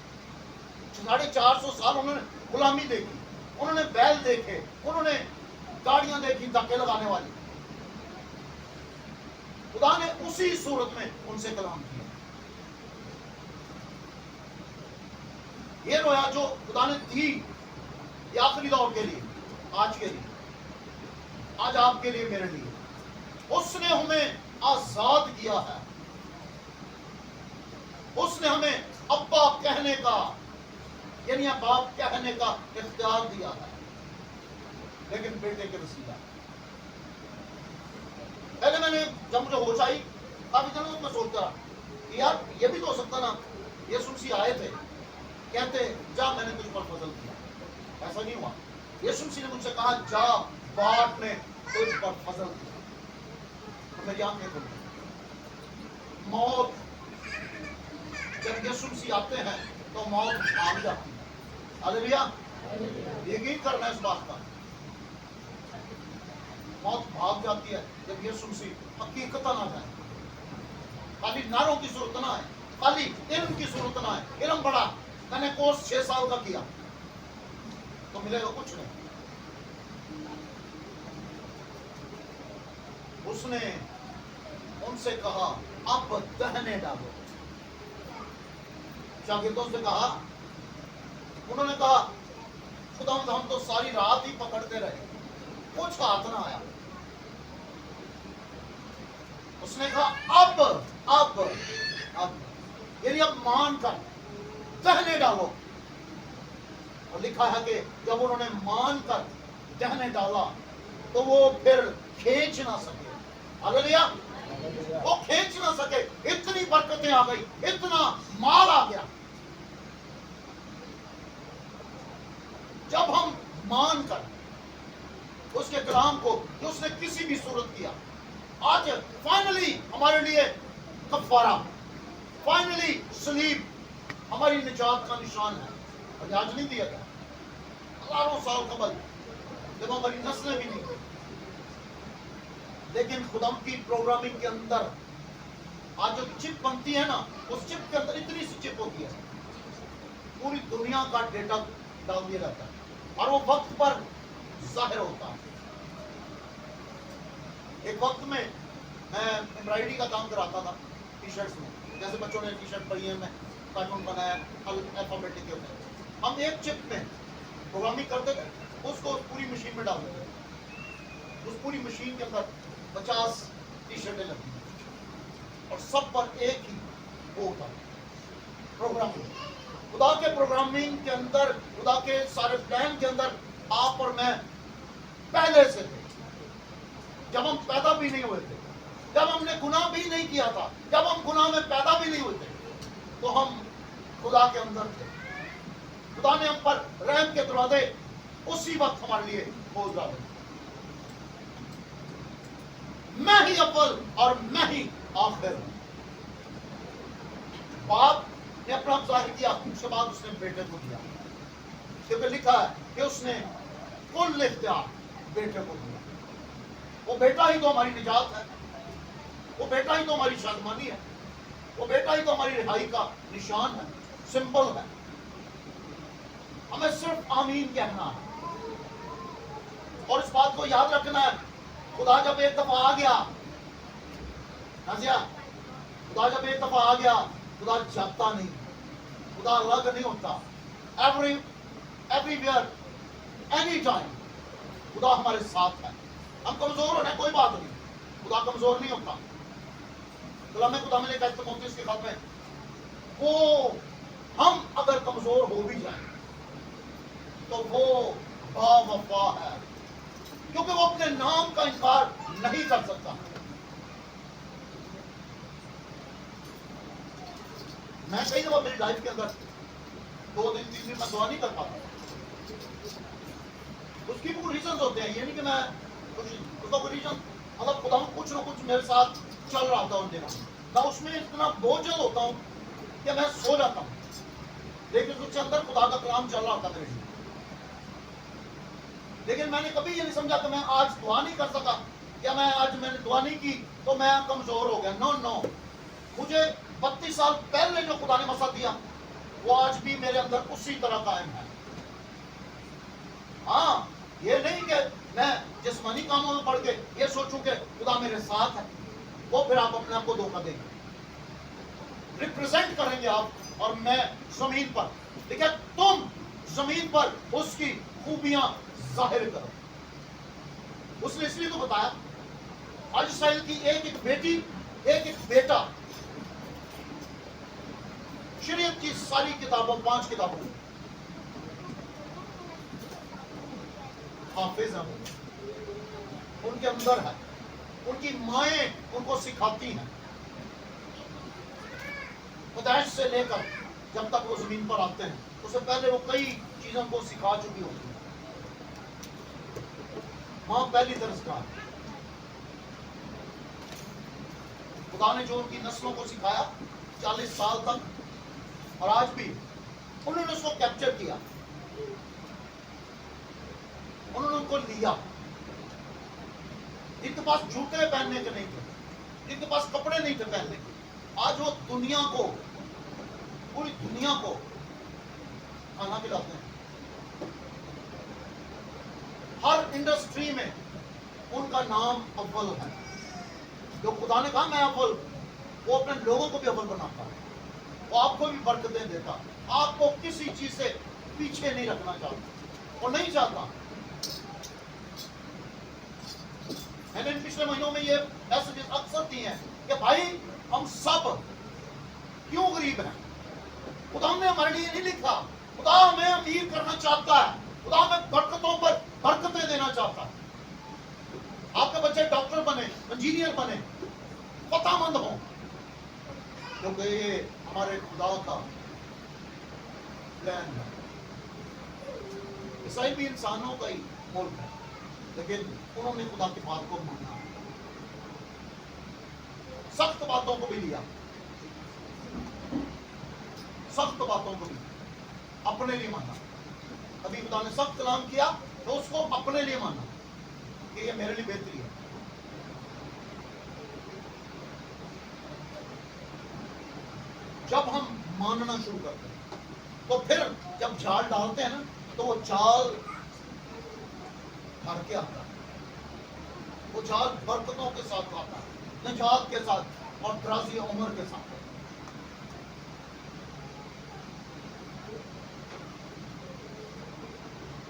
450 سال انہوں نے غلامی دیکھی, انہوں نے بیل دیکھے, انہوں نے گاڑیاں دیکھی دھکے لگانے والی. خدا نے اسی صورت میں ان سے کلام کیا. یہ رویا جو خدا نے دی یہ آخری دور کے لیے, آج کے لیے, آج آپ کے لیے, میرے لیے. اس نے ہمیں آزاد کیا ہے, اس نے ہمیں ابا کہنے کا, یعنی باپ کہنے کا اختیار دیا ہے, لیکن بیٹے کے وسیلہ. پہلے میں نے جب مجھے ہوش آئی کافی دنوں میں سوچتا رہا کہ یار یہ بھی تو ہو سکتا نا, یسوع مسیح آئے تھے, کہتے جا میں نے تجھ پر فضل کیا. ایسا نہیں ہوا. یسوع مسیح نے مجھ سے کہا جا باپ نے تجھ پر فضل کیا. تو میری آنکھیں کھلی. موت جب یسوع مسیح آتے ہیں تو موت بھاگ جاتی ہے. ہاللویا. یقین کرنا اس بات کا, موت بھاگ جاتی ہے جب یسوع مسیح حقیقتاً آ جائے. خالی نعروں کی صورت نہ ہے, خالی علم کی صورت نہ ہے. علم بڑا, میں نے کورس 6 سال کا کیا تو ملے گا کچھ نہیں. اس نے ان سے کہا اب دہنے ڈالو. شاگردوں سے کہا, انہوں نے کہا خدا ہم تو ساری رات ہی پکڑتے رہے, کچھ ہاتھ نہ آیا. اس نے کہا اب یعنی اب مان کر دہنے ڈالو. اور لکھا ہے کہ جب انہوں نے مان کر دہنے ڈالا تو وہ پھر کھینچ نہ سکے. ہاللویا. وہ کھینچ نہ سکے. اتنی برکتیں آ گئی, اتنا مال آ گیا. جب ہم مان کر اس کے کلام کو جو اس نے کسی بھی صورت کیا, آج فائنلی ہمارے لیے کفارہ, فائنلی صلیب ہماری نجات کا نشان ہے. اور آج نہیں دیا گیا, ہزاروں سال قبل جب ہماری نسلیں بھی نہیں, لیکن خدا کی پروگرامنگ کے اندر آج جو چپ بنتی ہے نا, اس چپ کے اندر اتنی سی چپ ہوتی ہے, پوری دنیا کا ڈیٹا ڈال دیا جاتا ہے اور وہ وقت پر ظاہر ہوتا ہے. ایک وقت میں میں ایمبرائڈری کا کام کراتا تھا ٹی شرٹس میں. جیسے بچوں نے ٹی شرٹ پڑھی ہے, میں کارٹون بنایا الفابیٹک کے اوپر. ہم ایک چپ میں پروگرامنگ کرتے تھے, اس کو پوری مشین میں ڈال دیتے تھے. اس پوری مشین کے اندر 50 ٹی شرٹیں لگتی اور سب پر ایک ہی وہ تھا پروگرامنگ. خدا کے پروگرامنگ کے اندر, خدا کے سارے پلان کے اندر آپ اور میں پہلے سے تھے. جب ہم پیدا بھی نہیں ہوئے تھے, جب ہم نے گناہ بھی نہیں کیا تھا, جب ہم گناہ میں پیدا بھی نہیں ہوئے تھے, تو ہم خدا کے اندر تھے. خدا نے ہم پر رحم کے دروازے اسی وقت ہمارے لیے کھول ڈالے. میں ہی اول اور میں ہی آخر ہوں. باپ نے اپنا ظاہر کیا, اس کے بعد اس نے بیٹے کو دیا, کیونکہ لکھا ہے کہ اس نے کل اختیار بیٹے کو دیا. وہ بیٹا ہی تو ہماری نجات ہے, وہ بیٹا ہی تو ہماری شادمانی ہے, وہ بیٹا ہی تو ہماری رہائی کا نشان ہے, سمبل ہے. ہمیں صرف آمین کہنا ہے اور اس بات کو یاد رکھنا ہے. خدا جب ایک دفعہ آ گیا, نازیہ, خدا جب ایک دفعہ آ گیا, خدا جاتا نہیں, خدا الگ نہیں ہوتا. ایوری ویئر اینی ٹائم خدا ہمارے ساتھ ہے. ہم کمزور ہو رہے ہیں, کوئی بات نہیں, خدا کمزور نہیں ہوتا. کلام خدا میں لکھا ہے تیموتھیوس کے خط میں, وہ ہم اگر کمزور ہو بھی جائیں تو وہ با وفا ہے, کیونکہ وہ اپنے نام کا انکار نہیں کر سکتا. میں کئی دفعہ میری لائف کے اندر 2 دن 3 دن میں دعا نہیں کر پاتا. اس کی بھی ریزنز ہوتے ہیں, یہ نہیں کہ میں اس کا کوئی ریزن, مطلب خدا کچھ نہ کچھ میرے ساتھ چل رہا تھا ان دنوں. میں اس میں اتنا بوجھل ہوتا ہوں کہ میں سو جاتا ہوں, لیکن اس کے اندر خدا کا کلام چل رہا تھا میرے لیے. لیکن میں نے کبھی یہ نہیں سمجھا کہ میں آج دعا نہیں کر سکا, یا میں آج میں نے دعا نہیں کی تو میں کمزور ہو گیا. نو, مجھے 32 سال پہلے جو خدا نے مسا دیا وہ آج بھی میرے اندر اسی طرح قائم ہے. ہاں, یہ نہیں کہ میں جسمانی کاموں میں پڑ کے یہ سوچوں کہ خدا میرے ساتھ ہے, وہ پھر آپ اپنے آپ کو دھوکہ دیں گے. ریپرزینٹ کریں گے آپ اور میں زمین پر, لیکن تم زمین پر اس کی خوبیاں ظاہر کرو. اس نے اس لیے تو بتایا آج اسرائیل کی ایک ایک بیٹی, ایک ایک بیٹا شریعت کی ساری کتابوں 5 کتابوں حافظ ہیں, ان کے اندر ہے. ان کی مائیں ان کو سکھاتی ہیں پیدائش سے لے کر جب تک وہ زمین پر آتے ہیں, اس سے پہلے وہ کئی چیزوں کو سکھا چکی ہوتی ہیں. ماں پہلی درسگاہ, خدا نے جو ان کی نسلوں کو سکھایا 40 سال تک, اور آج بھی انہوں نے اس کو کیپچر کیا, انہوں نے ان کو لیا. جن کے پاس جوتے پہننے کے نہیں تھے, جن کے پاس کپڑے نہیں تھے پہننے کے, آج وہ دنیا کو, پوری دنیا کو کھانا کھلاتے ہیں. ہر انڈسٹری میں ان کا نام اول ہے. جو خدا نے کہا میں اول, وہ اپنے لوگوں کو بھی اول بناتا ہے, وہ آپ کو بھی برکتیں دیتا, آپ کو کسی چیز سے پیچھے نہیں رکھنا چاہتا اور نہیں چاہتا. میں نے پچھلے مہینوں میں یہ میسیجز اکثر دی ہیں کہ بھائی ہم سب کیوں غریب ہیں. خدا نے ہمارے لیے نہیں لکھا, خدا ہمیں امیر کرنا چاہتا ہے, خدا ہمیں برکتوں پر برکتیں دینا چاہتا ہے. آپ کے بچے ڈاکٹر بنے, انجینئر بنے, فتح مند ہوں, کیونکہ یہ ہمارے خدا کا پلان ہے. اسرائیل بھی انسانوں کا ہی ملک ہے, لیکن انہوں نے خدا کی بات کو مانا, سخت باتوں کو بھی لیا, سخت باتوں کو بھی اپنے لیے مانا. ابھی خدا نے سخت کلام کیا تو اس کو اپنے لیے مانا کہ یہ میرے لیے بہتری ہے. جب ہم ماننا شروع کرتے ہیں تو پھر جب جال ڈالتے ہیں نا تو وہ جال بھر کے آتا ہے, وہ جال برکتوں کے ساتھ آتا ہے. نجات کے ساتھ اور درازی عمر کے ساتھ.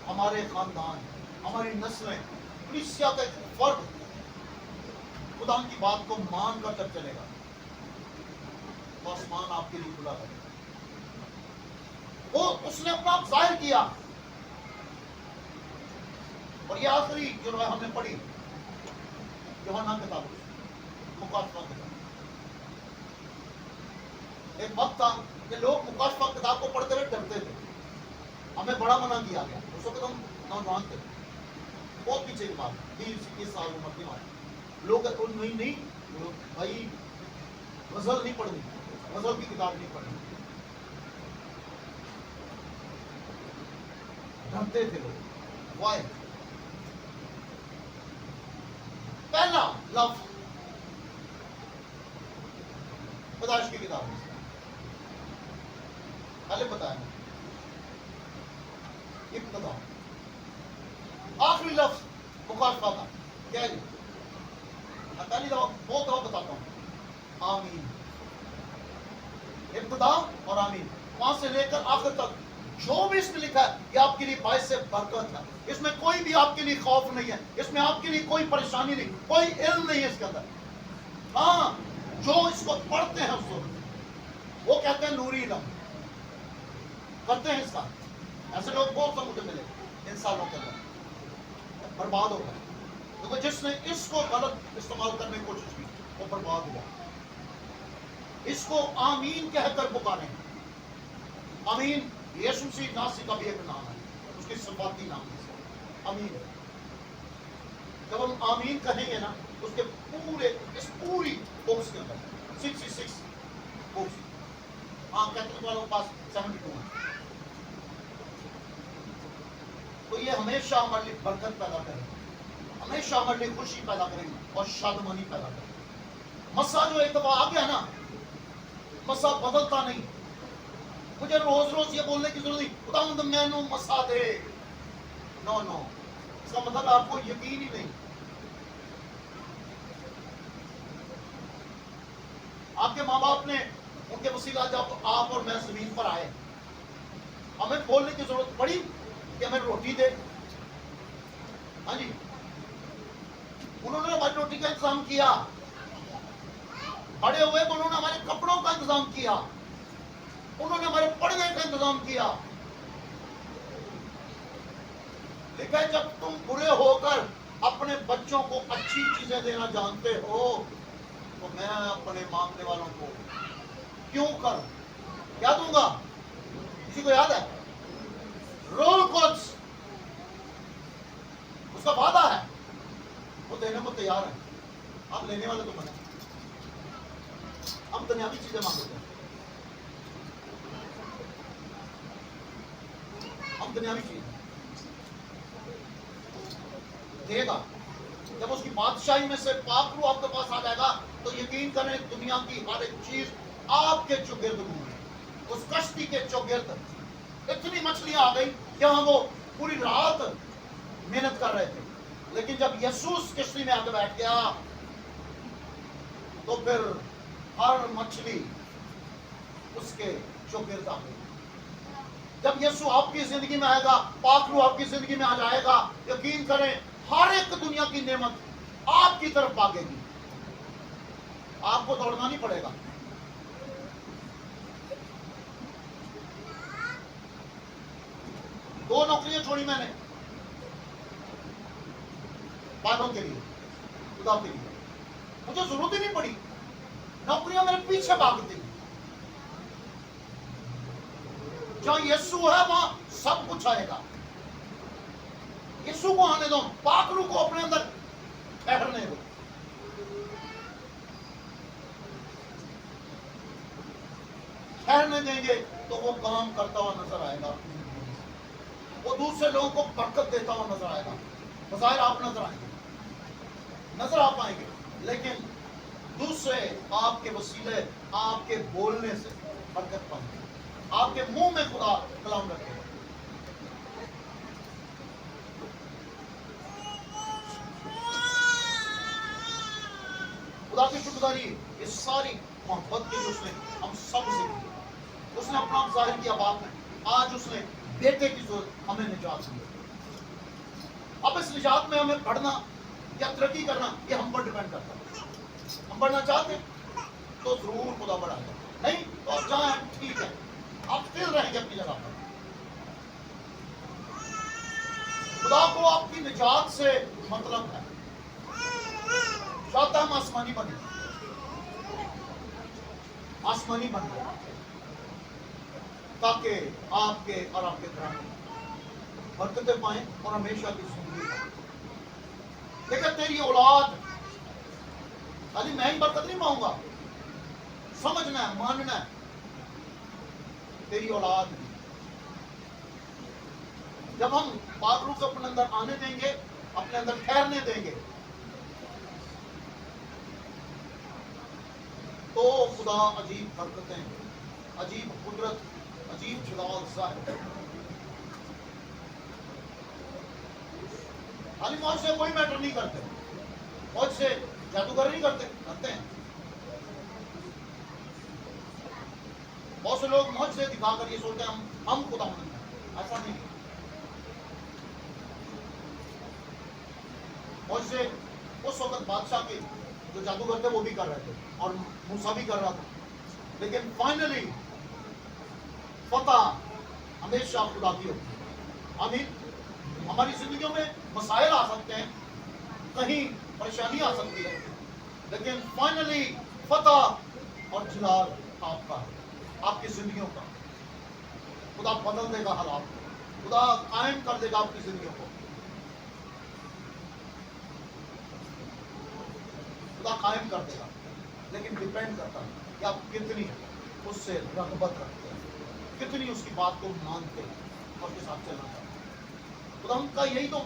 ہمارے خاندان، ہماری نسلیں، کلیسیا کا ایک فرد خدا کی بات کو مان کر جب چلے گا تو آسمان آپ کے لیے کھلا ہے. وہ اس نے اپنا آپ ظاہر کیا. اور یہ آخری جو ہم نے پڑھی یوحنا کتاب، مکاشفہ کتاب. ایک وقت تھا کہ لوگ مکاشفہ کتاب کو پڑھتے ہوئے ڈرتے تھے. ہمیں بڑا منع کیا گیا. اس وقت ہم نوجوان تھے، بہت پیچھے کی بات، 20-21 سال عمر کی بات. لوگ نہیں بھائی غزل نہیں پڑھنی، غزل کی کتاب نہیں پڑھنی. ڈرتے تھے لوگ. وائے پہلا لفظ پیدائش کی کتاب میں پہلے بتایا ابتدا. آخری لفظ مکاشفہ کا کیا ہے؟ میں پہلی دفعہ بہت دفعہ بتاتا ہوں، آمین. ابتدا اور آمین، وہاں سے لے کر آخر تک جو بھی اس میں لکھا ہے یہ آپ کے لیے باعث سے برکت ہے. اس میں کوئی بھی آپ کے لیے خوف نہیں ہے، اس میں آپ کے لیے کوئی پریشانی نہیں، کوئی علم نہیں ہے اس کے اندر. ہاں جو اس کو پڑھتے ہیں اس وقت وہ کہتے ہیں نوری علم کرتے ہیں اس کا. ایسے لوگ بہت سے مجھے ملے ان سالوں کے اندر، برباد ہو گئے. کیونکہ جس نے اس کو غلط استعمال کرنے کی کوشش کی وہ برباد ہوا. اس کو آمین کہہ کر پکاریں. آمین یسوع مسیح ناصری کا بھی ایک نام ہے، اس کی صفاتی نام ہے آمین. جب ہم آمین کہیں گے نا اس کے پوری بکس کے اندر 66 بکس، ہاں کیتھولک والوں کے پاس 72 ہے. تو یہ ہمیشہ ہمارے لیے برکت پیدا کرے گی، ہمیشہ ہمارے لیے خوشی پیدا کرے گی اور شادمانی پیدا کرے گی. مسا جو ایک دفعہ آ گیا نا، مسا بدلتا نہیں. مجھے روز روز یہ بولنے کی ضرورت نہیں خدا میں نو مسا دے، نو اس کا مطلب آپ کو یقین ہی نہیں. آپ کے ماں باپ نے ان کے وسیلہ جب آپ اور میں زمین پر آئے ہمیں بولنے کی ضرورت پڑی کہ ہمیں روٹی دے. ہاں جی، انہوں نے ہماری روٹی کا انتظام کیا. بڑے ہوئے تو انہوں نے ہمارے کپڑوں کا انتظام کیا، انہوں نے ہمارے پڑھنے کا انتظام کیا. لیکن جب تم برے ہو کر اپنے بچوں کو اچھی چیزیں دینا جانتے ہو تو میں اپنے مانگنے والوں کو کیوں کر کیا دوں گا؟ کسی کو یاد ہے؟ رول کوچ اس کا وعدہ ہے، وہ دینے کو تیار ہے. آپ لینے والے تو بنے. ہم دنیاوی چیزیں مانگتے ہیں، ہم دنیاوی چیز دے گا. جب اس کی بادشاہی میں سے پاک روح آپ کے پاس آ جائے گا تو یقین کریں دنیا کی ہر ایک چیز آپ کے چوگرد گھومے. اس کشتی کے چوگرد اتنی مچھلیاں آ گئی کہ ہم وہ پوری رات محنت کر رہے تھے، لیکن جب یسوع کشتی میں آ کے بیٹھ گیا تو پھر ہر مچھلی اس کے چوگرد آ گئی. جب یسوع آپ کی زندگی میں آئے گا، پاک روح آپ کی زندگی میں آ جائے گا، یقین کریں ہر ایک دنیا کی نعمت آپ کی طرف بھاگے گی. آپ کو دوڑنا نہیں پڑے گا. دو نوکریاں چھوڑی میں نے باتوں کے لیے، خدا کے لیے. مجھے ضرورت ہی نہیں پڑی، نوکریاں میرے پیچھے بھاگتی. جہاں یسوع ہے وہاں سب کچھ آئے گا. یسوع کو آنے دو، پاک روح کو اپنے اندر ٹھہرنے دو. ٹھہرنے دیں گے تو وہ کام کرتا ہوا نظر آئے گا، وہ دوسرے لوگوں کو برکت دیتا ہوا نظر آئے گا. بظاہر آپ نظر آئیں گے، نظر آپ آئیں گے، لیکن دوسرے آپ کے وسیلے آپ کے بولنے سے برکت پائیں گے. آپ کے منہ میں خدا کلام رکھے گا. خدا کی داری یہ ساری محبت کی اس نے ہم سب سے کی. اس نے اپنا ظاہر کیا بات میں. آج اس نے بیٹے کی ضرورت ہمیں نجات دی. اب اس نجات میں ہمیں بڑھنا یا ترقی کرنا یہ ہم پر ڈیپینڈ کرتا ہے. ہم بڑھنا چاہتے ہیں تو ضرور خدا بڑھائے گا, نہیں تو آپ جائیں ٹھیک ہے, آپ فل رہیں گے اپنی جگہ پر. خدا کو آپ کی نجات سے مطلب ہے. چاہتا ہم آسمانی بنے, آسمانی بن گئے تاکہ آپ کے اور آپ کے گھرانے برکتیں پائیں اور ہمیشہ کی زندگی پائیں. لیکن تیری اولاد خالی میں ہی برکت نہیں پاؤں گا, سمجھنا ہے, ماننا ہے, تیری اولاد بھی. جب ہم پاک روح کو اپنے اندر آنے دیں گے, اپنے اندر ٹھہرنے دیں گے, تو خدا عجیب برکتیں, عجیب قدرت, عجیب جلال ظاہر ہے. خالی موج سے کوئی میٹر نہیں کرتے, موج سے جادوگر نہیں کرتے ہیں. بہت سے لوگ موج سے دکھا کر یہ سوچتے ہیں ہم خدا مند ہیں. ایسا نہیں. موج سے اس وقت بادشاہ کے جو جادوگر تھے وہ بھی کر رہے تھے اور موسیٰ بھی کر رہا تھا, لیکن فائنلی فتح ہمیشہ خدا کی ہوتی ہے. آمین. ہماری زندگیوں میں مسائل آ سکتے ہیں, کہیں پریشانی آ سکتی ہے, لیکن فائنلی فتح اور جلال آپ کا ہے, آپ کی زندگیوں کا. خدا بدل دے گا حالات کو, خدا قائم کر دے گا آپ کی زندگیوں کو. خدا قائم کر دے گا, لیکن ڈیپینڈ کرتا ہے کہ آپ کتنی اس سے رغبت رکھتے ہیں, کتنی اس کی بات کو مانتے ہیں اور اس کے ساتھ چلنا چاہتے ہیں. خدا کا یہی تو,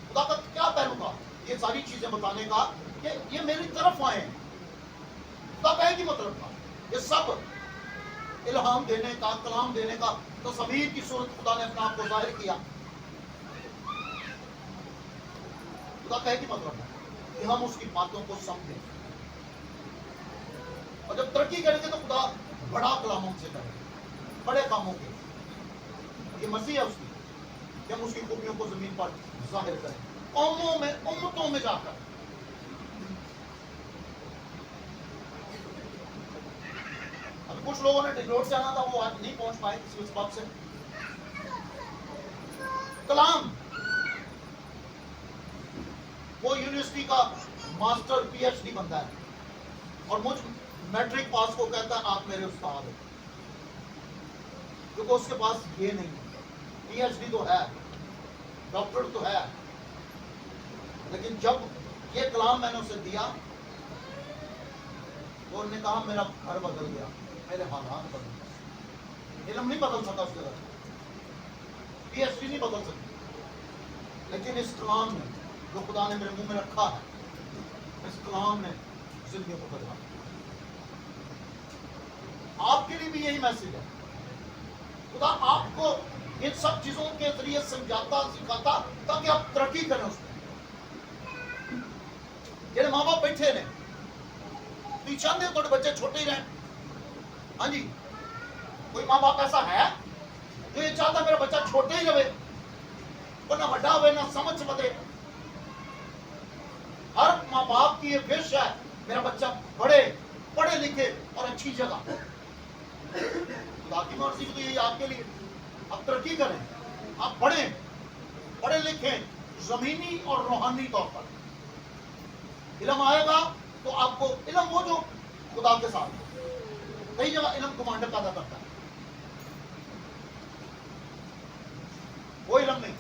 خدا کا کیا پہلو تھا یہ ساری چیزیں بتانے کا کہ یہ میری طرف آئے ہیں. خدا کا ایک ہی مطلب تھا, یہ سب الہام دینے کا, کلام دینے کا, تصویر کی صورت خدا نے اپنے آپ کو ظاہر کیا. خدا کا ایک ہی مطلب ہے کہ ہم اس کی باتوں کو سمجھیں, اور جب ترقی کریں گے تو خدا بڑا کلام ہم سے کرے, بڑے کاموں کے. یہ مرضی ہے اس کی کہ ہم اس کی خوبیوں کو زمین پر ظاہر کریں, قوموں میں, امتوں میں جا کر. اب کچھ لوگوں نے ڈگلوٹ سے آنا تھا, وہ آج نہیں پہنچ پائے کسی اسباب سے. کلام وہ یونیورسٹی کا ماسٹر پی ایچ ڈی بنتا ہے اور مجھ میٹرک پاس کو کہتا ہے آپ میرے استاد ہیں, کیونکہ اس کے پاس یہ نہیں ہے. پی ایچ ڈی تو ہے, ڈاکٹر تو ہے, لیکن جب یہ کلام میں نے اسے دیا تو انہوں نے کہا میرا گھر بدل گیا, میرے حالات بدل گئے. علم نہیں بدل سکا اس کے گھر, پی ایچ ڈی نہیں بدل سکتی, لیکن اس کلام میں جو خدا نے میرے منہ میں رکھا ہے, اس کلام نے زندگی کو بدلا. آپ کے لیے بھی یہی میسج ہے. خدا آپ کو ان سب چیزوں کے ذریعے سمجھاتا, سکھاتا تاکہ آپ ترقی کریں. اس میں جنہیں ماں باپ بیٹھے نے, تو یہ چاہتے ہیں تھوڑے بچے چھوٹے ہی رہیں. ہاں جی, کوئی ماں باپ ایسا ہے جو یہ چاہتا میرا بچہ چھوٹے ہی رہے, وہ نہ بڑا ہوئے نہ سمجھ بدے. ہر ماں باپ کی یہ وش ہے میرا بچہ بڑے, پڑھے لکھے اور اچھی جگہ. خدا کی مرضی تو یہی آپ کے لیے, آپ ترقی کریں, آپ پڑھیں, پڑھے لکھیں زمینی اور روحانی طور پر. علم آئے گا تو آپ کو علم, وہ جو خدا کے ساتھ کئی جگہ علم کمانڈ پیدا کرتا ہے, وہ علم نہیں,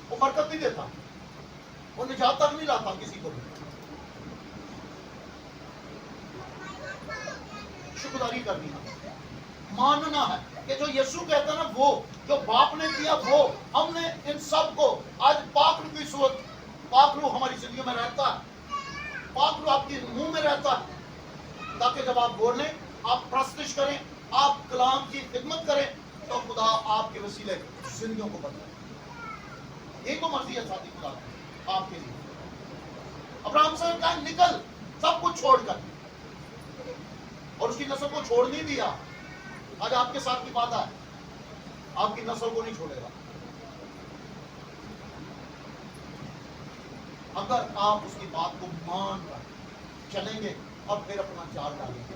وہ برکت نہیں دیتا, وہ نجات تک نہیں لاتا کسی کو بھی. شکرداری کرنی ہے, ماننا ہے کہ جو یسوع کہتا ہے نا, وہ جو باپ نے کیا وہ ہم نے ان سب کو. آج پاک روح کی صورت, پاک روح ہماری زندگی میں رہتا ہے, پاک روح آپ کے منہ میں رہتا ہے, تاکہ جب آپ بولیں, آپ پرستش کریں, آپ کلام کی خدمت کریں, تو خدا آپ کے وسیلے زندگیوں کو بدلے. یہی تو مرضی ہے ساتھی خدا آپ کے لیے. ابراہیم سے کہا نکل سب کچھ چھوڑ کر, اور اس کی نسل کو چھوڑ نہیں دیا. آج آپ کے ساتھ کی بات ہے, آپ کی نسل کو نہیں چھوڑے گا. اگر آپ اس کی بات کو مان کر چلیں گے اور پھر اپنا چال ڈالیں گے,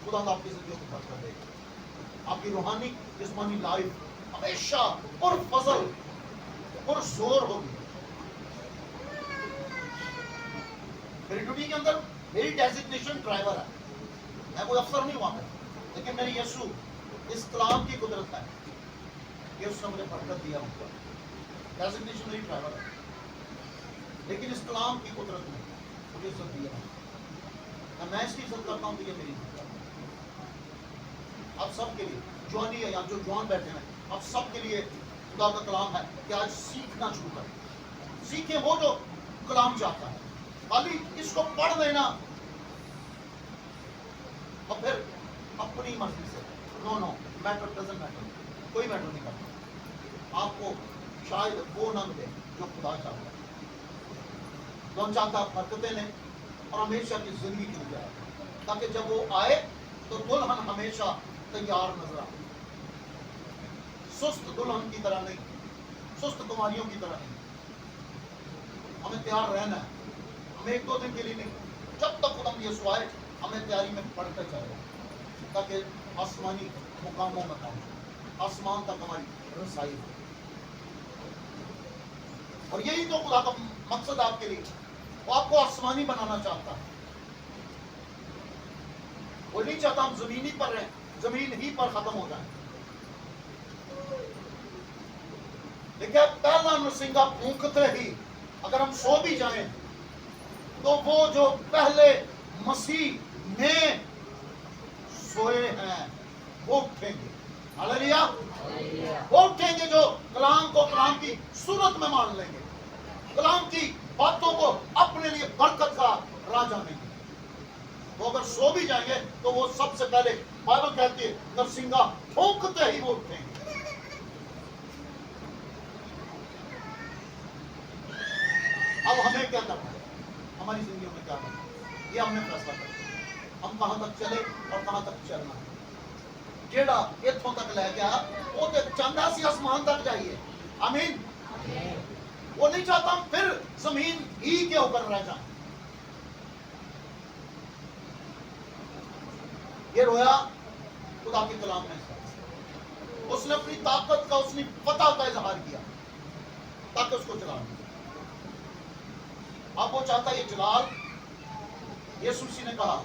خدا آپ کی زندگیوں کو برکت دے گا. آپ کی روحانی جسمانی لائف ہمیشہ پر فضل پر زور ہوگی. میری ڈیوٹی کے اندر میری ڈیزگنیشن ڈرائیور ہے, میں کوئی افسر نہیں ہوا کرتا, لیکن میری یسوع اس کلام کی قدرت ہے کہ اس نے مجھے برکت دیا. ڈیزگنیشن میری ڈرائیور ہے, لیکن اس کلام کی قدرت میں مجھے عزت دیا. میں اس کی عزت کرتا ہوں کہ یہ میری عزت ہے. آپ سب کے لیے جوانی ہے, یا جو جوان بیٹھے ہیں, آپ سب کے لیے خدا کا کلام ہے کہ آج سیکھنا شروع کریں. سیکھیں وہ جو کلام چاہتا ہے. خالی اس کو پڑھ لینا اور پھر اپنی مرضی سے نو میٹر ڈزنٹ میٹر, کوئی میٹر نہیں کرتا. آپ کو شاید وہ نہ ملے جو خدا چاہتا ہے. کون چاہتا ہے برکتیں لیں اور ہمیشہ کی زندگی کی لیے آئے, تاکہ جب وہ آئے تو دلہن ہمیشہ تیار نظر آئے. سست دلہن کی طرح نہیں, سست کماریوں کی طرح نہیں. ہمیں تیار رہنا ہے. ہمیں ایک دو دن کے لیے نہیں, جب تک خدا یسوع آئے ہمیں تیاری میں بڑھتے چلے, تاکہ آسمانی مقاموں میں پہنچے, آسمان تک ہماری رسائی ہو. اور یہی تو خدا کا مقصد آپ کے لیے, وہ آپ کو آسمانی بنانا چاہتا ہے. وہ نہیں چاہتا ہم زمینی پر رہیں, زمین ہی پر ختم ہو جائیں. دیکھیں پہلا نرسنگا پھونکتے ہی اگر ہم سو بھی جائیں تو وہ جو پہلے مسیح میں سوئے ہیں وہ اٹھیں گے. ہاللیلویا, وہ اٹھیں گے جو کلام کو کلام کی صورت میں مان لیں گے, کلام کی باتوں کو اپنے لیے برکت کا راہ جانیں گے. وہ اگر سو بھی جائیں گے تو وہ سب سے پہلے بائبل کہتی ہے نرسنگا پھونکتے ہی وہ اٹھیں گے. اب ہمیں کیا کرنا ہے, ہماری زندگیوں میں کیا کرنا ہے, یہ ہم نے فیصلہ کرنا ہے. ہم کہاں تک چلے اور کہاں تک چلنا ہے. جیڑا اتوں تک لے گیا وہ تو چاہتا سی آسمان تک جائیے. آمین. وہ نہیں چاہتا ہم پھر زمین ہی کے اوپر رہ جائیں. یہ رویا خدا کے کلام میں, اس نے اپنی طاقت کا, اس نے فتح کا اظہار کیا تاکہ اس کو چلا. اب وہ چاہتا ہے یہ جلال, یسوع مسیح نے کہا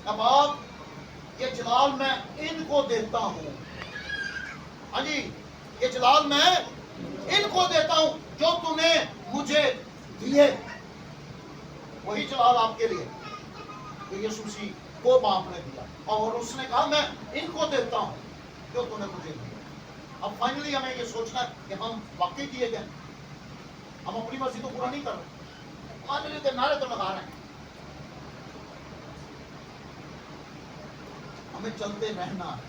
اب آپ یہ جلال میں ان کو دیتا ہوں. ہاں جی, یہ جلال میں ان کو دیتا ہوں جو تو نے مجھے دیے. وہی جلال آپ کے لیے جو یسوع مسیح کو باپ نے دیا, اور اس نے کہا میں ان کو دیتا ہوں جو تو نے مجھے دیا. اب فائنلی ہمیں یہ سوچنا ہے کہ ہم واقعی کیے گئے, ہم اپنی مرضی تو پورا نہیں کر رہے, ہمارے لیے نعرے تو لگا رہے ہیں. ہمیں چلتے رہنا ہے,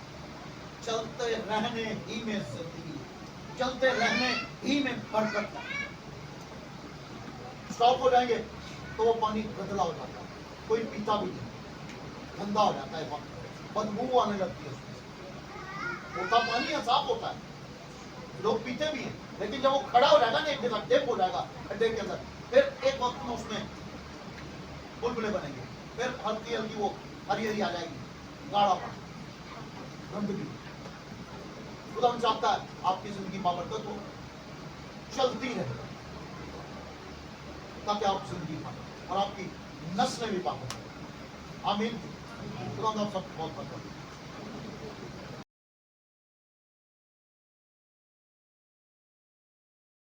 چلتے رہنے ہی میں زندگی, چلتے رہنے ہی میں برکت ہے. اسٹاپ ہو جائیں گے تو وہ پانی گندلا ہو جاتا ہے, کوئی پیتا بھی نہیں, گندا ہو جاتا ہے, بدبو آنے لگتی ہے. اس میں ہوتا پانی ہے, صاف ہوتا ہے, لوگ پیتے بھی ہیں, لیکن جب وہ کھڑا ہو جائے گا نا ایک جگہ ڈپ ہو جائے گا کھڈے کے اندر, پھر ایک وقت میں اس میں بلبلے بنیں گے, پھر ہلکی ہلکی وہ ہری ہری آ جائے گی, گاڑا پانی, گندگی. خدا چاہتا ہے آپ کی زندگی بابرکت ہو, چلتی رہے, تاکہ آپ زندگی پائیں اور آپ کی نسلیں بھی پابند ہو. آمین. خدا آپ سب بہت برکت.